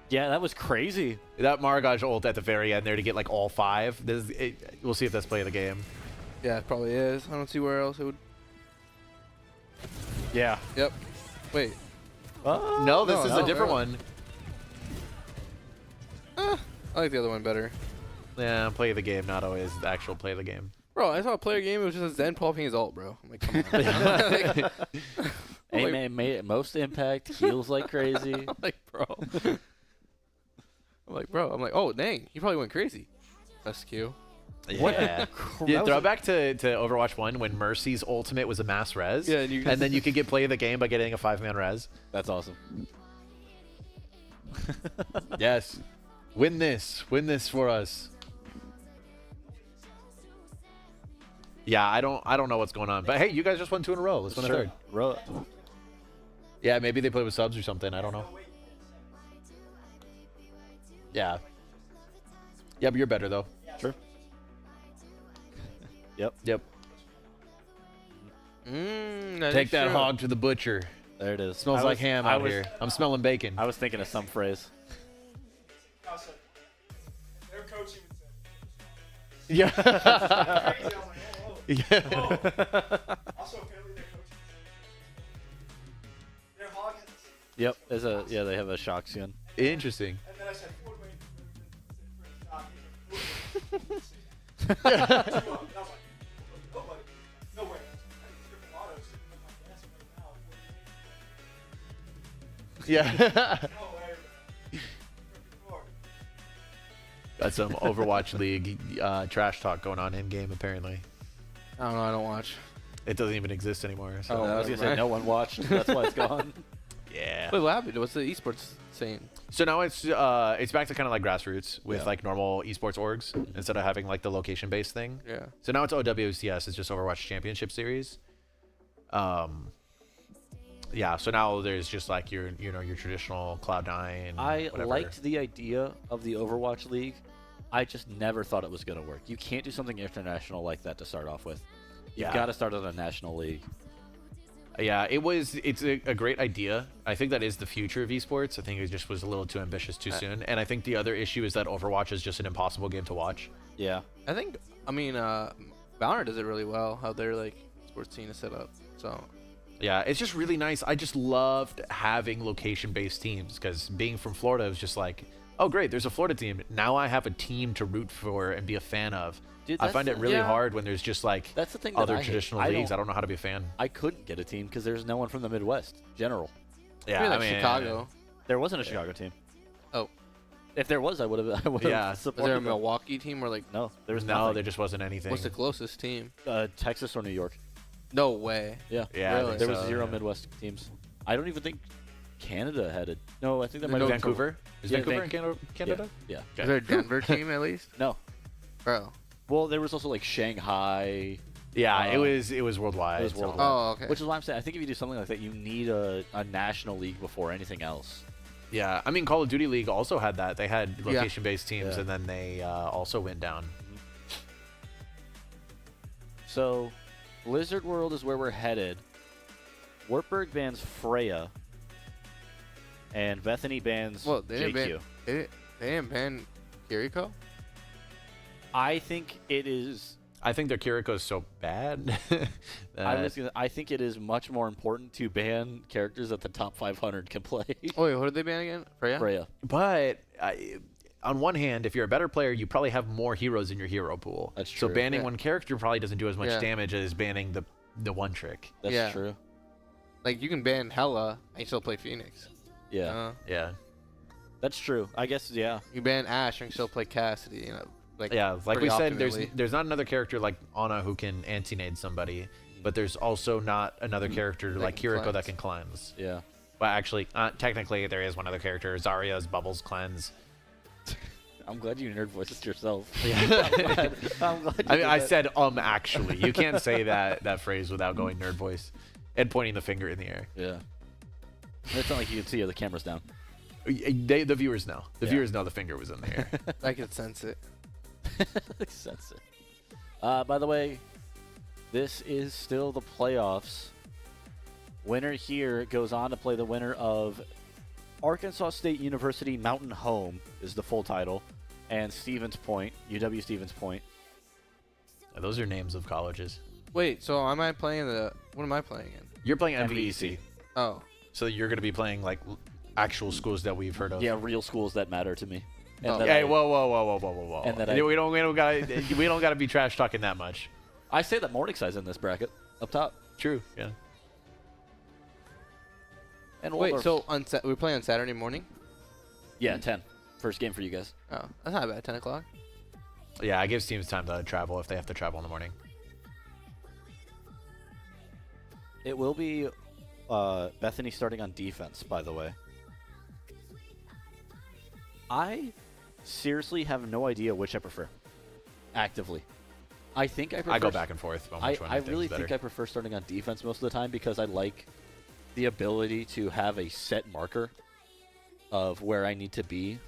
Yeah, that was crazy. That Maragaj ult at the very end there to get like all 5. We'll see if that's play of the game. Yeah, it probably is. I don't see where else it would. Yeah. Yep. Wait. No, this is a different one. I like the other one better. Yeah, play of the game, not always the actual play of the game. Bro, I saw a player game. It was just a Zen popping his ult, bro. I'm like, come on. Hey, man, most impact, heals like crazy. I'm like, bro. I'm like, oh, dang. He probably went crazy. SQ. Yeah. Yeah, throwback to Overwatch 1 when Mercy's ultimate was a mass res. Yeah, and then you could get play of the game by getting a 5-man res. That's awesome. Yes. Win this. Win this for us. Yeah, I don't know what's going on. But hey, you guys just won 2 in a row. Let's win a third. Yeah, maybe they play with subs or something. I don't know. Yeah. Yeah, but you're better though. Sure. Yep. Yep. That Take is that true. hog to the butcher. There it is. Smells like ham out here. I'm smelling bacon. I was thinking of some phrase. Their coach even said. Yeah. Crazy. I was like, Yeah. whoa. Also, apparently their coach. Their hog has a. Yep. They have a shock skin. Interesting. And then I said, Ford Wayne for his stock. And I was like, nobody. No way. I think triple auto sitting in my desk right now. Yeah. No way, bro. Triple Got some Overwatch League trash talk going on in game apparently. I don't know. I don't watch. It doesn't even exist anymore. So. Oh, I was gonna say no one watched. That's why it's gone. Yeah. Wait, what happened? What's the esports saying? So now it's back to kind of like grassroots with like normal esports orgs instead of having like the location based thing. Yeah. So now it's OWCS. It's just Overwatch Championship Series. Yeah. So now there's just like your traditional Cloud9. I whatever. liked the idea of the Overwatch League. I just never thought it was going to work. You can't do something international like that to start off with. You've got to start on a national league. Yeah, it's a great idea. I think that is the future of esports. I think it just was a little too ambitious too soon. And I think the other issue is that Overwatch is just an impossible game to watch. Yeah. I mean, Valorant does it really well. How their like sports scene is set up. So. Yeah, it's just really nice. I just loved having location-based teams because being from Florida was just like, oh great, there's a Florida team. Now I have a team to root for and be a fan of. Dude, I find it really hard when there's just like that's the thing other that traditional leagues. I don't know how to be a fan. I couldn't get a team because there's no one from the Midwest. General. Yeah, Maybe I like mean, Chicago. There wasn't a Chicago team. Oh. If there was, I would have. Yeah. Is supported there a them. Milwaukee team or like No, there was No, nothing. there just wasn't anything. what's the closest team? Texas or New York. No way. Yeah. Yeah, Really? There was so, 0 yeah. Midwest teams. I don't even think Canada had it. No, I think that might No, have been Vancouver? Is Yeah, Vancouver in Canada? Yeah. Is there a Denver team at least? No. Bro. Well, there was also like Shanghai. Yeah, it was worldwide. It was so- worldwide. Oh, okay. Which is why I'm saying I think if you do something like that, you need a national league before anything else. Yeah, I mean Call of Duty League also had that. They had location-based teams, Yeah. and then they also went down. So, Blizzard World is where we're headed. Wartburg bans Freya, and Bethany bans Well, they didn't JQ. ban. They didn't ban Kiriko. I think it is. I think their Kiriko is so bad. I think it is much more important to ban characters that the top 500 can play. Oh, wait, what did they ban again? Freya? Freya. But on one hand, if you're a better player, you probably have more heroes in your hero pool. That's true. So banning one character probably doesn't do as much Yeah. damage as banning the one trick. That's Yeah. true. Like, you can ban Hela and you still play Phoenix. Yeah. Yeah. That's true. I guess, yeah. You ban Ashe and you still play Cassidy, you know. Like, Yeah, like we pretty said, optimally. there's not another character like Ana who can anti-nade somebody, but there's also not another character like can Kiriko that cleanse. can cleanse. Yeah. Well, actually, technically there is one other character, Zarya's Bubbles cleanse. I'm glad you nerd voiced yourself. Yeah. I'm glad you I mean, did I that. said actually. You can't say that phrase without going nerd voice and pointing the finger in the air. Yeah. It's not like you can see the camera's down. The viewers know. The Yeah. viewers know the finger was in the air. I can sense it. Sense it. By the way, this is still the playoffs. Winner here goes on to play the winner of Arkansas State University Mountain Home is the full title, and Stevens Point, UW Stevens Point. Those are names of colleges. Wait, so am I playing what am I playing in? You're playing MVEC. MVEC, Oh. so you're going to be playing like actual schools that we've heard of. Yeah, real schools that matter to me. And Oh. that Hey, I- whoa! And that we don't gotta be trash talking that much. I say that Morningside's in this bracket up top. True. Yeah. And Wait, Waldorf- so we're playing on Saturday morning? yeah, 10. First game for you guys. Oh, that's not bad. 10 o'clock? Yeah, it gives teams time to travel if they have to travel in the morning. It will be Bethany starting on defense, by the way. I seriously have no idea which I prefer. Actively. I think I prefer... I go back and forth on which one I I think really is better. think I prefer starting on defense most of the time because I like the ability to have a set marker of where I need to be.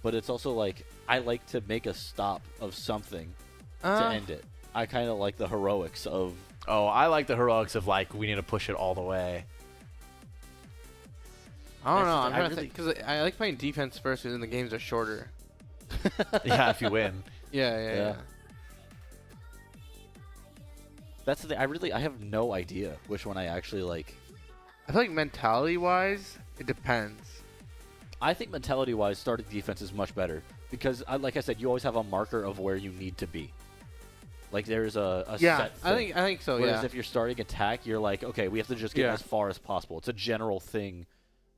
But it's also like, I like to make a stop of something to end it. I kind of like the heroics of... Oh, I like the heroics of like we need to push it all the way. I don't know. That's- I'm I trying to really- think. Because I like playing defense first because then the games are shorter. Yeah, if you win. Yeah. That's the thing. I have no idea which one I actually like. I feel like mentality-wise, it depends. I think mentality-wise, starting defense is much better because, like I said, you always have a marker of where you need to be. Like there's a Yeah, set thing. I think so. Whereas Yeah. if you're starting attack, you're like, okay, we have to just get Yeah. as far as possible. It's a general thing,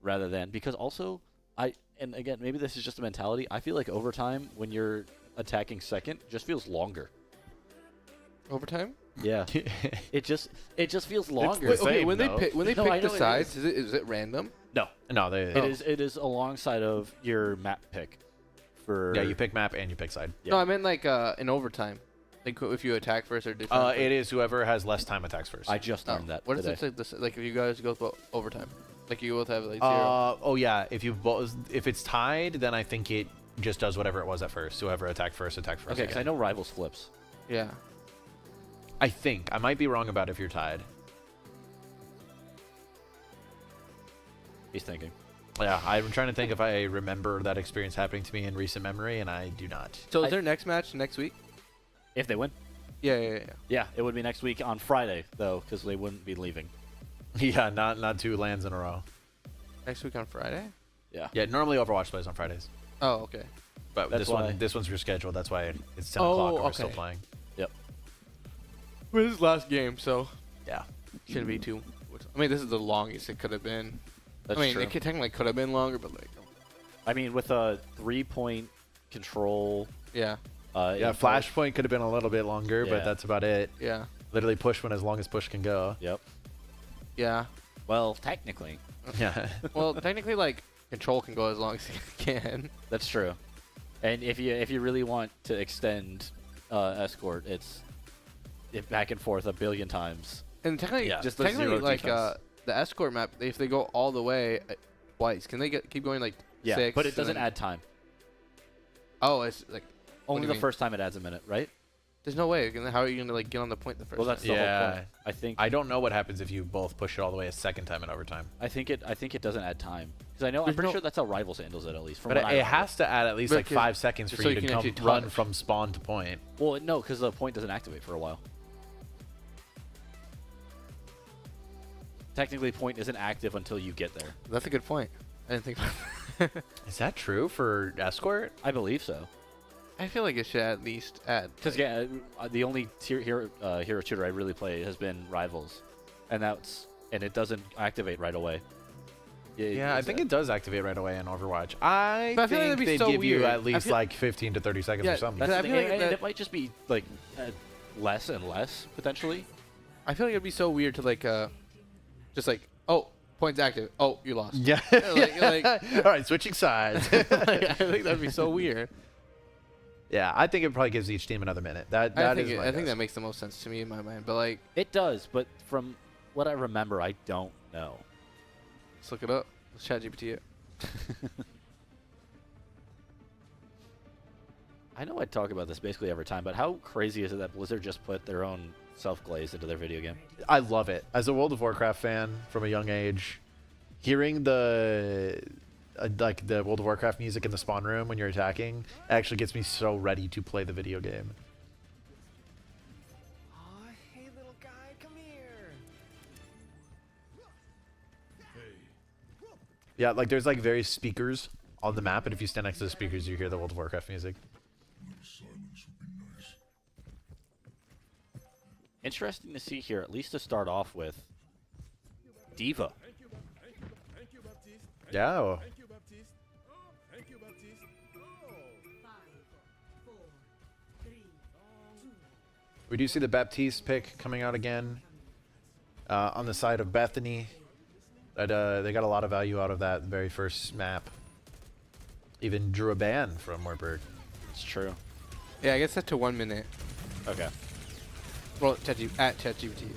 rather than because also and again maybe this is just a mentality. I feel like overtime when you're attacking second just feels longer. Overtime? Yeah, it just feels longer. Wait, Okay, same, when though. they No, I pick know the it sides, is it random? No, No, they. it is alongside of your map pick. For Yeah, you pick map and you pick side. Yeah. No, I meant like in overtime. Like if you attack first or defense. It is whoever has less time attacks first. I just learned that What is today. it like if you guys go overtime? Like you both have like 0. Oh yeah, if it's tied, then I think it just does whatever it was at first. Whoever attacked first. Okay, because again. I know rivals flips. Yeah. I think I might be wrong about if you're tied. He's thinking. Yeah, I'm trying to think if I remember that experience happening to me in recent memory, and I do not. So is their next match next week? If they win. Yeah. Yeah, it would be next week on Friday, though, because they wouldn't be leaving. Yeah, not 2 lands in a row. Next week on Friday? Yeah. Yeah, normally Overwatch plays on Fridays, Oh, okay. but That's why- this one's rescheduled. That's why it's 10 Oh, o'clock and we're still okay. playing. Well, this is last game, so Yeah. shouldn't be too. I mean, this is the longest it could have been. That's I mean, true. it technically could have been longer, but like, I mean, with a 3-point control. yeah, Yeah, Flashpoint could have been a little bit longer, Yeah. but that's about it. yeah, Literally push one as long as push can go. Yep. yeah. Well, technically, Yeah. Well, technically, like control can go as long as it can. that's true. And if you really want to extend escort, it's back and forth a billion times. And technically, Yeah, just the technically, zero like defense. the escort map, if they go all the way twice, can they keep going like Yeah, 6? but it and doesn't then- add time. Oh, it's like Only do you the mean? first time it adds a minute, right? There's no way. How are you gonna like get on the point the first? Well, that's time? the whole Yeah. point. I think I don't know what happens if you both push it all the way a second time in overtime. I think it doesn't add time because I know I'm There's pretty no- sure that's how Rivals handles it at least. From But what it I has to add at least But like 'cause- 5 seconds for so you you to can come actually run touch. from spawn to point. Well, no, because the point doesn't activate for a while. Technically, point isn't active until you get there. That's a good point. I didn't think about that. Is that true for escort? I believe so. I feel like it should at least add. Because yeah, the only hero shooter I really play has been Rivals, and it doesn't activate right away. Yeah, I think it does activate right away in Overwatch. I But I feel like think that'd be they so give you weird. at least feel- like 15 to 30 seconds Yeah, or something. That's I the feel thing, like and that- it might just be like less and less potentially. I feel like it'd be so weird to like, just like, oh, point's active. Oh, you lost. Yeah. Like- All right, switching sides. Like, I think that'd be so weird. Yeah, I think it probably gives each team another minute. That I is think my I think guess. that makes the most sense to me in my mind. But like, It does, but from what I remember, I don't know. let's look it up. Let's chat GPT it. I know I talk about this basically every time, but how crazy is it that Blizzard just put their own self-glaze into their video game? I love it. As a World of Warcraft fan from a young age, hearing the like the World of Warcraft music in the spawn room when you're attacking actually gets me so ready to play the video game. Aw, hey little guy, come here. Yeah, like there's like various speakers on the map, and if you stand next to the speakers, you hear the World of Warcraft music. Interesting to see here, at least to start off with, Diva. Yeah. well, We do see the Baptiste pick coming out again on the side of Bethany. That they got a lot of value out of that very first map. Even drew a ban from Wartburg. It's true. Yeah, I guess set to 1 minute. Okay. Well, at ChatGPT.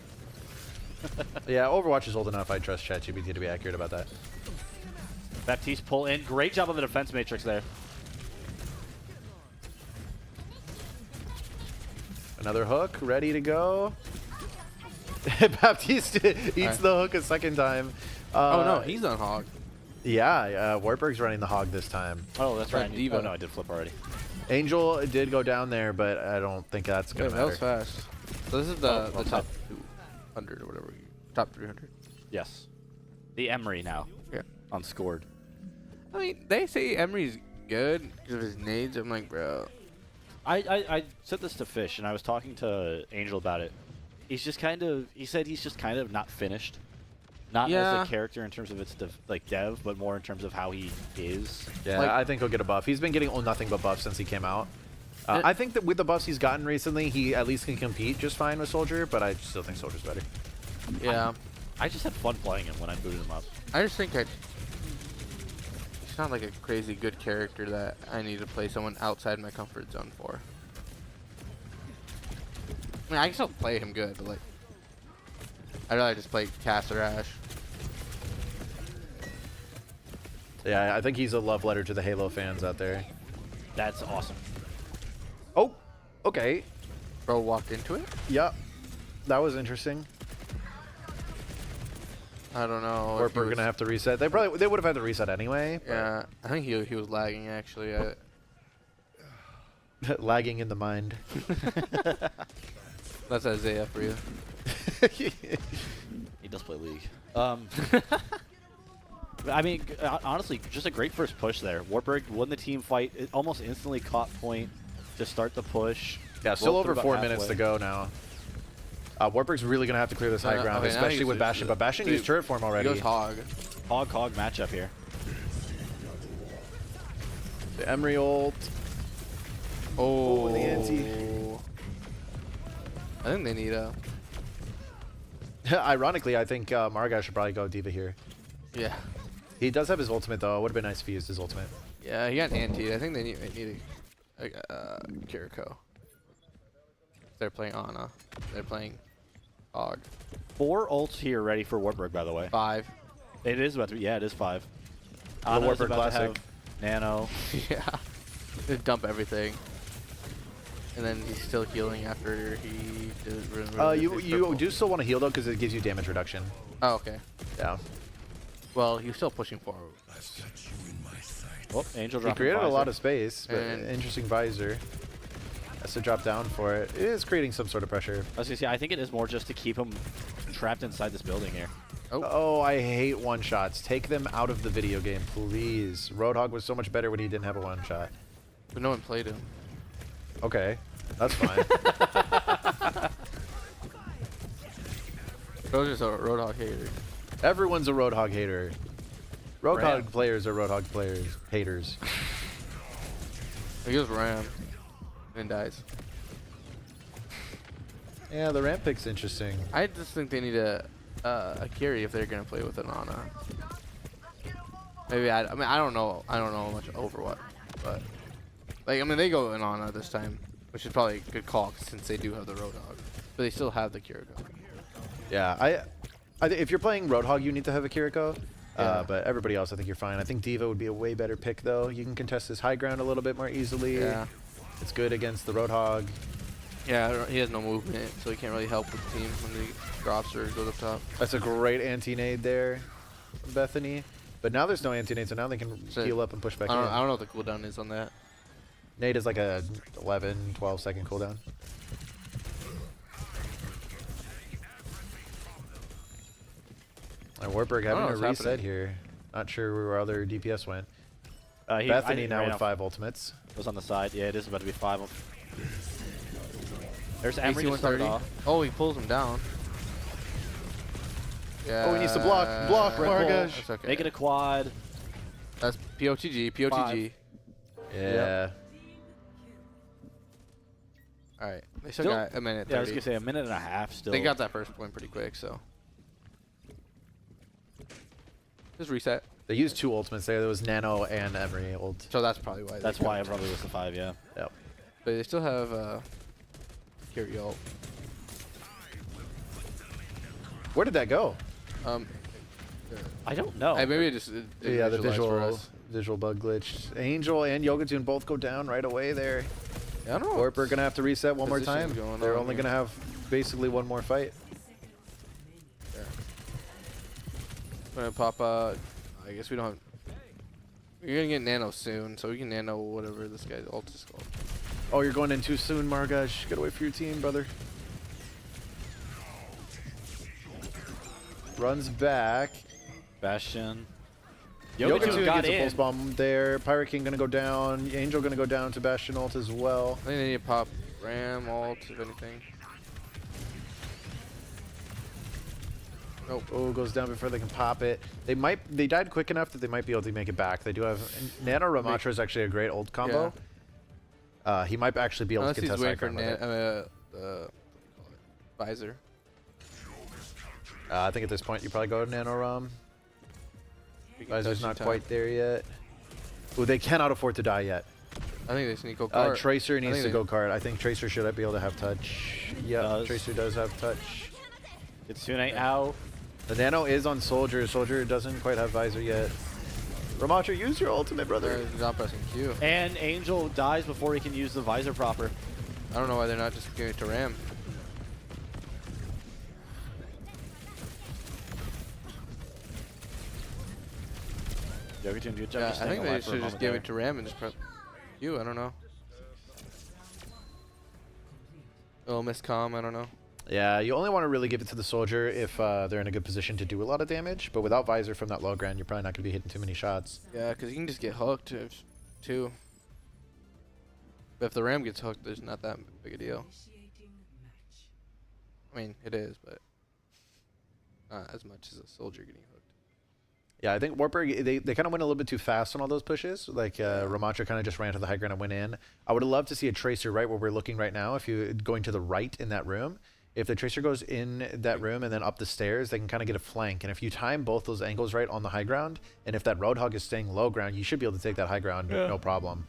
Yeah, Overwatch is old enough. I trust ChatGPT to be accurate about that. Baptiste pull in. Great job on the defense matrix there. Another hook, ready to go. Baptiste eats the hook a second time. Oh no, he's on hog. Yeah, Wartburg's running the hog this time. Oh, that's right. Diva. Oh, no, I did flip already. Angel did go down there, but I don't think that's Yeah, going to that was matter. fast. So this is the top 200 or whatever. Top 300. Yes. The Emery now. Yeah. Unscored. I mean, they say Emery's good because of his nades. I'm like, bro. I said this to Fish, and I was talking to Angel about it. He's just kind of, he said he's just kind of not finished. Not Yeah. as a character in terms of its dev, but more in terms of how he is. Yeah, Like- I think he'll get a buff. He's been getting nothing but buffs since he came out. I think that with the buffs he's gotten recently, he at least can compete just fine with Soldier, but I still think Soldier's better. Yeah. I just had fun playing him when I booted him up. I just think he's not like a crazy good character that I need to play someone outside my comfort zone for. I mean, I can still play him good, but like, I'd rather just play Cass or Ash. Yeah, I think he's a love letter to the Halo fans out there. That's awesome. Oh, okay. Bro walked into it? Yep. That was interesting. I don't know. Or if he we're was- gonna have to reset. They would have had to reset anyway. Yeah, I think he was lagging actually. But lagging in the mind. That's Isaiah for you. He does play League. I mean, honestly, just a great first push there. Wartburg won the team fight. It almost instantly caught point to start the push. Yeah, still Rolled over through 4 about minutes to halfway. go now. Wartburg's really gonna have to clear this high ground, okay, now especially he's with just- Bastion. But Bastion dude, used turret form He already. goes hog. Hog matchup here. The Emery ult. Oh, the anti. I think they need a. Ironically, I think Marga should probably go Diva here. Yeah. He does have his ultimate though. It would have been nice if he used his ultimate. Yeah, he got anti. I think they need a Kiriko. They're playing Ana. They're playing Hog. 4 ults here ready for Wartburg, by the way. 5. It is about to be, yeah, it is 5. The Ana's Wartburg about to Classic. have Nano. Yeah. They dump everything. And then he's still healing after he did. You do still want to heal though because it gives you damage reduction. Oh, okay. Yeah. Well, he's still pushing forward. Oh, Angel He dropping created a visor. lot of space, but And- interesting visor. Has to drop down for it. It is creating some sort of pressure. I was gonna say, I think it is more just to keep him trapped inside this building here. Oh, I hate one-shots. Take them out of the video game, please. Roadhog was so much better when he didn't have a one-shot. But no one played him. Okay, that's fine. Bro's just a Roadhog hater. Everyone's a Roadhog hater. Roadhog Ram. players are Roadhog players. Haters. He goes Ram. And dies. Yeah, the ramp pick's interesting. I just think they need a carry if they're gonna play with an Ana. Maybe I mean I don't know much Overwatch, but like I mean they go an Ana this time, which is probably a good call since they do have the Roadhog, but they still have the Kiriko. Yeah, if you're playing Roadhog, you need to have a Kiriko. Yeah. But everybody else, I think you're fine. I think Diva would be a way better pick, though. You can contest his high ground a little bit more easily. Yeah. It's good against the Roadhog. Yeah, he has no movement, so he can't really help with the team when he drops or goes up top. That's a great anti-nade there, Bethany. But now there's no anti-nade, so now they can So, heal up and push back I in. don't know what the cooldown is on that. Nade is like a 11, 12 second cooldown. And Wartburg I don't having know a what's reset happening. here. Not sure where other DPS went. I Bethany didn't now ran with off. 5 ultimates. Was on the side. Yeah, it is about to be 5. There's Emery to AC start 130. off. Oh, he pulls him down. Yeah. Oh, he needs to block. Block, Red Bull. Margash. That's okay. Make it a quad. That's POTG. POTG. Yeah. All right. They still Still- got a minute. Yeah, I was 30. gonna say a minute and a half still. They got that first point pretty quick, so. Just reset. They used 2 ultimates there. There was Nano and Emery ult. So that's probably why. That's they why got it probably was the 5. Yeah. Yep. But they still have Curie ult. Where did that go? I don't know. Hey, maybe it just it Yeah, the visualized for us. visual bug glitch. Angel and Yogatune both go down right away there. Yeah, I don't know. Wartburg gonna have to reset one more Position's time. going They're on only here. gonna have basically one more fight. Gonna pop. I guess we don't have. We're gonna get Nano soon, so we can Nano whatever this guy's ult is called. Oh, you're going in too soon, Margash. Get away from your team, brother. Runs back. Bastion. Yogatune got gets a in. pulse bomb there. Pirate King gonna go down. Angel gonna go down to Bastion ult as well. I think they need to pop Ram ult if anything. Nope. Oh, goes down before they can pop it. They died quick enough that they might be able to make it back. They do have Nano Ramatra is actually a great ult combo. He might actually be able Unless to he's contest high waiting for ground with it. what do you call it? Visor. I think at this point you probably go to Nano Ram. We can Visor's touch not in quite time. there yet. Ooh, they cannot afford to die yet. I think they just need go kart. Tracer I needs think to they- go card. I think Tracer should be able to have touch. Yeah, Does. Tracer does have touch. Kitsune out. The Nano is on Soldier. Soldier doesn't quite have Visor yet. Ramatra, use your ultimate, brother. They're not pressing Q. And Angel dies before he can use the visor proper. I don't know why they're not just giving it to Ram. Yogatune, good job. Yeah, just I staying think they alive for a should just moment give there. it to Ram and just press Q. I don't know. Oh, miscom. I don't know. Yeah, you only want to really give it to the Soldier if they're in a good position to do a lot of damage. But without Visor from that low ground, you're probably not going to be hitting too many shots. Yeah, because you can just get hooked too. But if the Ram gets hooked, there's not that big a deal. I mean, it is, but not as much as a Soldier getting hooked. Yeah, I think Wartburg, they kind of went a little bit too fast on all those pushes. Like, Ramatra kind of just ran to the high ground and went in. I would have loved to see a Tracer right where we're looking right now, if you're going to the right in that room. If the Tracer goes in that room and then up the stairs, they can kind of get a flank. And if you time both those angles right on the high ground, and if that Roadhog is staying low ground, you should be able to take that high ground no problem.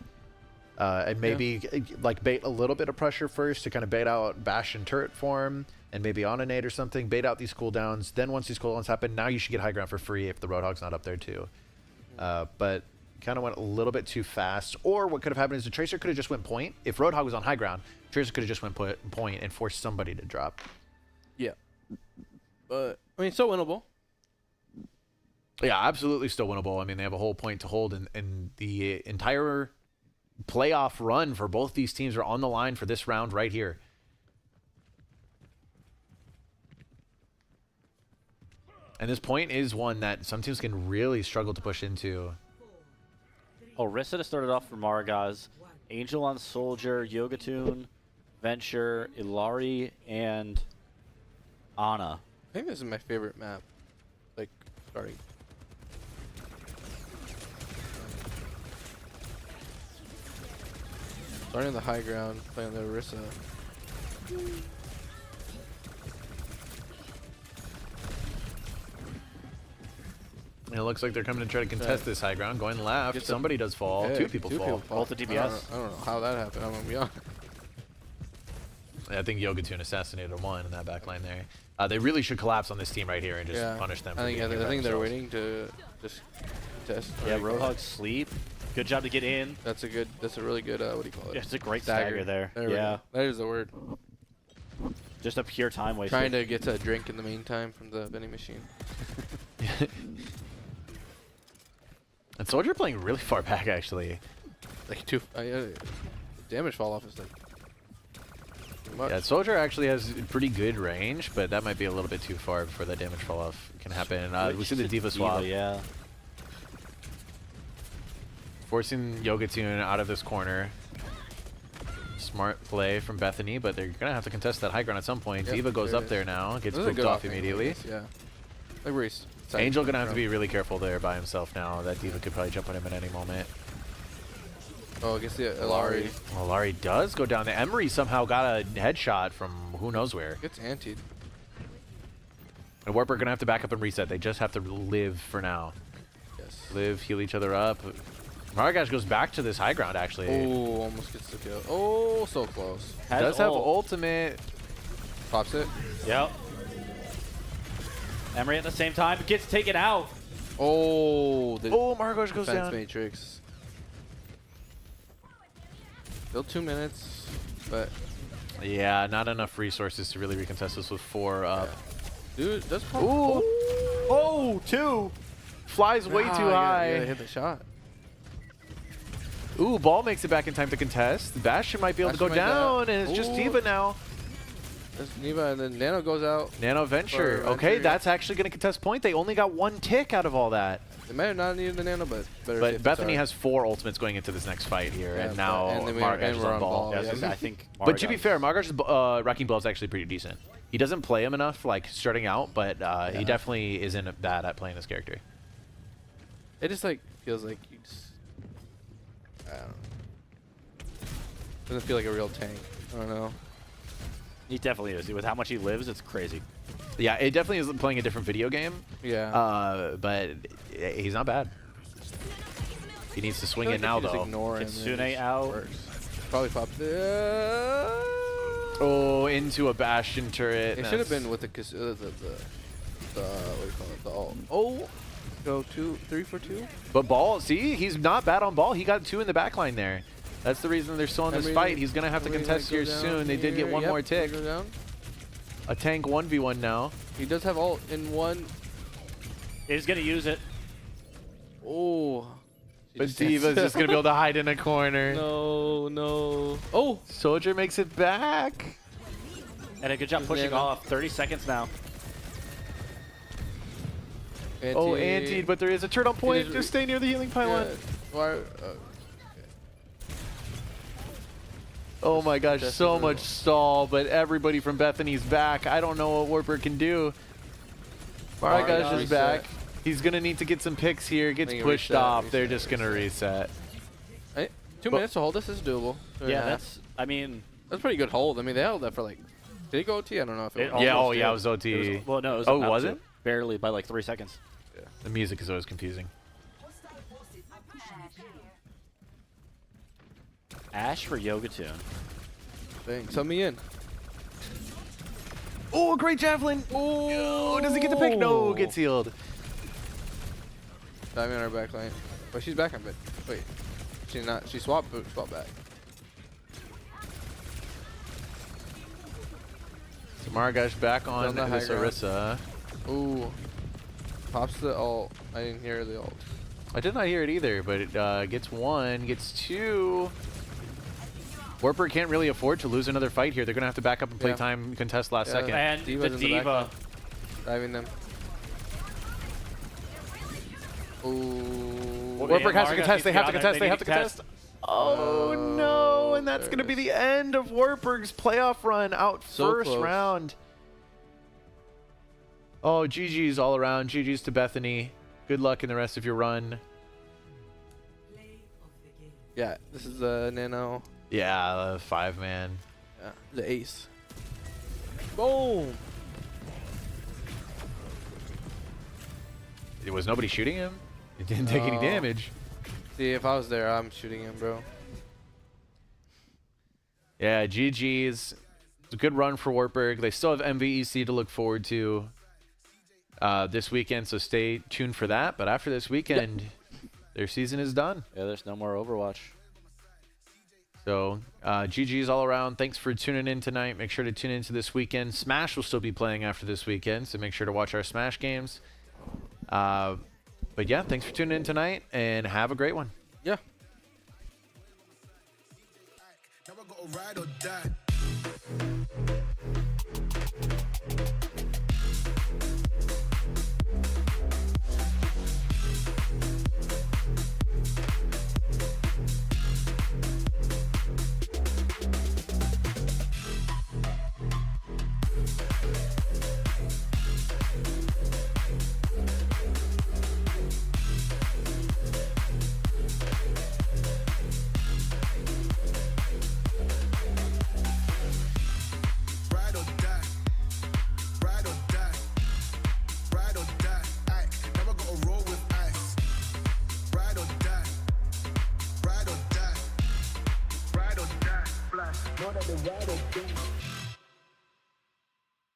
And maybe like bait a little bit of pressure first to kind of bait out Bash and turret form, and maybe on a nade or something, bait out these cooldowns. Then once these cooldowns happen, now you should get high ground for free if the Roadhog's not up there too. But kind of went a little bit too fast. Or what could have happened is the Tracer could have just went point. If Roadhog was on high ground, Tracer could have just went point and forced somebody to drop. Yeah. But, I mean, still winnable. Yeah, absolutely still winnable. I mean, they have a whole point to hold, and the entire playoff run for both these teams are on the line for this round right here. And this point is one that some teams can really struggle to push into. Oh, Rissa started off for Maragaz. Angel on Soldier, Yogatoon, Venture, Ilari, and Ana. I think this is my favorite map. Like, starting. Starting on the high ground, playing the Orisa. And it looks like they're coming to try to contest this high ground. Going left, Gets a- somebody does fall. Yeah, Two people fall. Both the I DBS. don't know how that happened. I'm gonna be honest. I think Yogatoon assassinated one in that back line there. They really should collapse on this team right here and just punish them. I think they're themselves. waiting to just test. Yeah, Roadhog sleep. Good job to get in. That's a really good. What do you call it? Yeah, it's a great stagger there. we Yeah, go. That is the word. just a pure time waste. Trying to get a drink in the meantime from the vending machine. And Soldier playing really far back, actually. Like damage fall off is like too much. Yeah, Soldier actually has pretty good range, but that might be a little bit too far before that damage fall off can happen. We see the Diva swap. Yeah. Forcing Yogatoon out of this corner. Smart play from Bethany, but they're going to have to contest that high ground at some point. Yep, Diva goes there up it there is. now, gets This is a booked good off offense, immediately. I guess, yeah. Like where he's Angel going to have to be really careful there by himself now. That Diva could probably jump on him at any moment. Oh, I guess the Ilari Well, Larry does go down there. Emery somehow got a headshot from who knows where. gets antied. And Wartburg going to have to back up and reset. They just have to live for now. Yes. Live, heal each other up. Maragash goes back to this high ground, actually. Oh, almost gets the kill. Oh, so close. Does have ultimate. Pops it. Yep. Emery at the same time gets taken out. Oh, the Oh, Maragash goes defense down. matrix. Still 2 minutes, but Yeah, not enough resources to really recontest this with 4 up. dude, that's Ooh. probably. Oh, 2. Flies way too high. Yeah, hit the shot. Ooh, Ball makes it back in time to contest. Bastion might be able to go Bastion might down, die. and it's just Ooh. Diva now. That's Neva, and then Nano goes out. Nano Venture. For Okay, Venture. that's actually going to contest point. They only got 1 tick out of all that. They might have not needed the Nano, but better. safe But than Bethany sorry. has 4 ultimates going into this next fight here, Yeah, and now and then Maragash is we're on Ball. Yeah, Yes, I think. But to be Maragaz- fair, Margash's Wrecking Ball is actually pretty decent. He doesn't play him enough, like, starting out, but he definitely isn't bad at playing this character. It just like feels like you just. I don't know. Doesn't feel like a real tank. I don't know. He definitely is. With how much he lives, it's crazy. Yeah, it definitely is playing a different video game, Yeah. but he's not bad. He needs to swing I it feel now, like if you though. just ignore him, Kitsune then it just out. works. Probably popped it. Oh, into a Bastion turret. It should have been with the what do you call it? The ult. Oh, go 3 for 2. But Ball, see, he's not bad on Ball. He got 2 in the back line there. That's the reason they're still in this Emery- fight. He's going to have to Emery contest might go here down soon. They did get here. 1 Yep, more tick. go down. A tank 1v1 now. He does have ult in 1. He's gonna use it. Oh. But Diva's just going to be able to hide in a corner. No, no. Oh. Soldier makes it back. And a good job pushing Nano. off. 30 seconds now. Oh, antied, but there is a turret on point. is- Just stay near the healing pylon. Yeah. Why? Oh my gosh, That's so brutal. much stall, but everybody from Bethany's back. I don't know what Wartburg can do. Maragash is reset. back. He's going to need to get some picks here. Gets Think pushed reset, off. They're reset, just going to reset. Hey, 2 But- minutes to hold this is doable. 2.5. Yeah, that's. I mean, That's a pretty good hold. I mean, they held that for like. Did he go OT? I don't know if it It was. Yeah, almost oh yeah, did. it was OT. it was, well, no, it was. Oh, about was to. it? Barely by like 3 seconds. The music is always confusing. Ash for Yogatoon. Dang, sub me in. Oh, great javelin. Oh, does he get the pick? No, gets healed. Diving on our back lane. But she's back on bit. Wait, she swapped back. Margash back on the high this ground. Orisa. Ooh, pops the ult. I didn't hear the ult. I did not hear it either, but it gets one, gets two. Wartburg can't really afford to lose another fight here. They're going to have to back up and play Yeah. time contest last Yeah. second. And Diva's the in the back diva. Diving them. Ooh. Wartburg has to Margash contest. needs They to have be to on contest. it. They They have to need to contest. Oh no! And that's there going to it be is. the end of Wartburg's playoff run. Out So first close. round. Oh, GG's all around. GG's to Bethany. Good luck in the rest of your run. Yeah, this is the Nano. Yeah, 5-man. Yeah, the ace. Boom. Was nobody shooting him? It didn't take any No. damage. See, if I was there, I'm shooting him, bro. Yeah, GG's. It's a good run for Wartburg. They still have MVEC to look forward to this weekend, so stay tuned for that. But after this weekend, their season is done. Yeah, there's no more Overwatch. So GG's all around. Thanks for tuning in tonight. Make sure to tune into this weekend. Smash will still be playing after this weekend, so make sure to watch our Smash games. But yeah, thanks for tuning in tonight, and have a great one. Yeah. Now I gotta ride or die. Ride or die. Ride or die. Ride or die. Aye. Never gotta roll with ice. Ride or die. Ride or die. Ride or die. Flash. Know that they ride or die.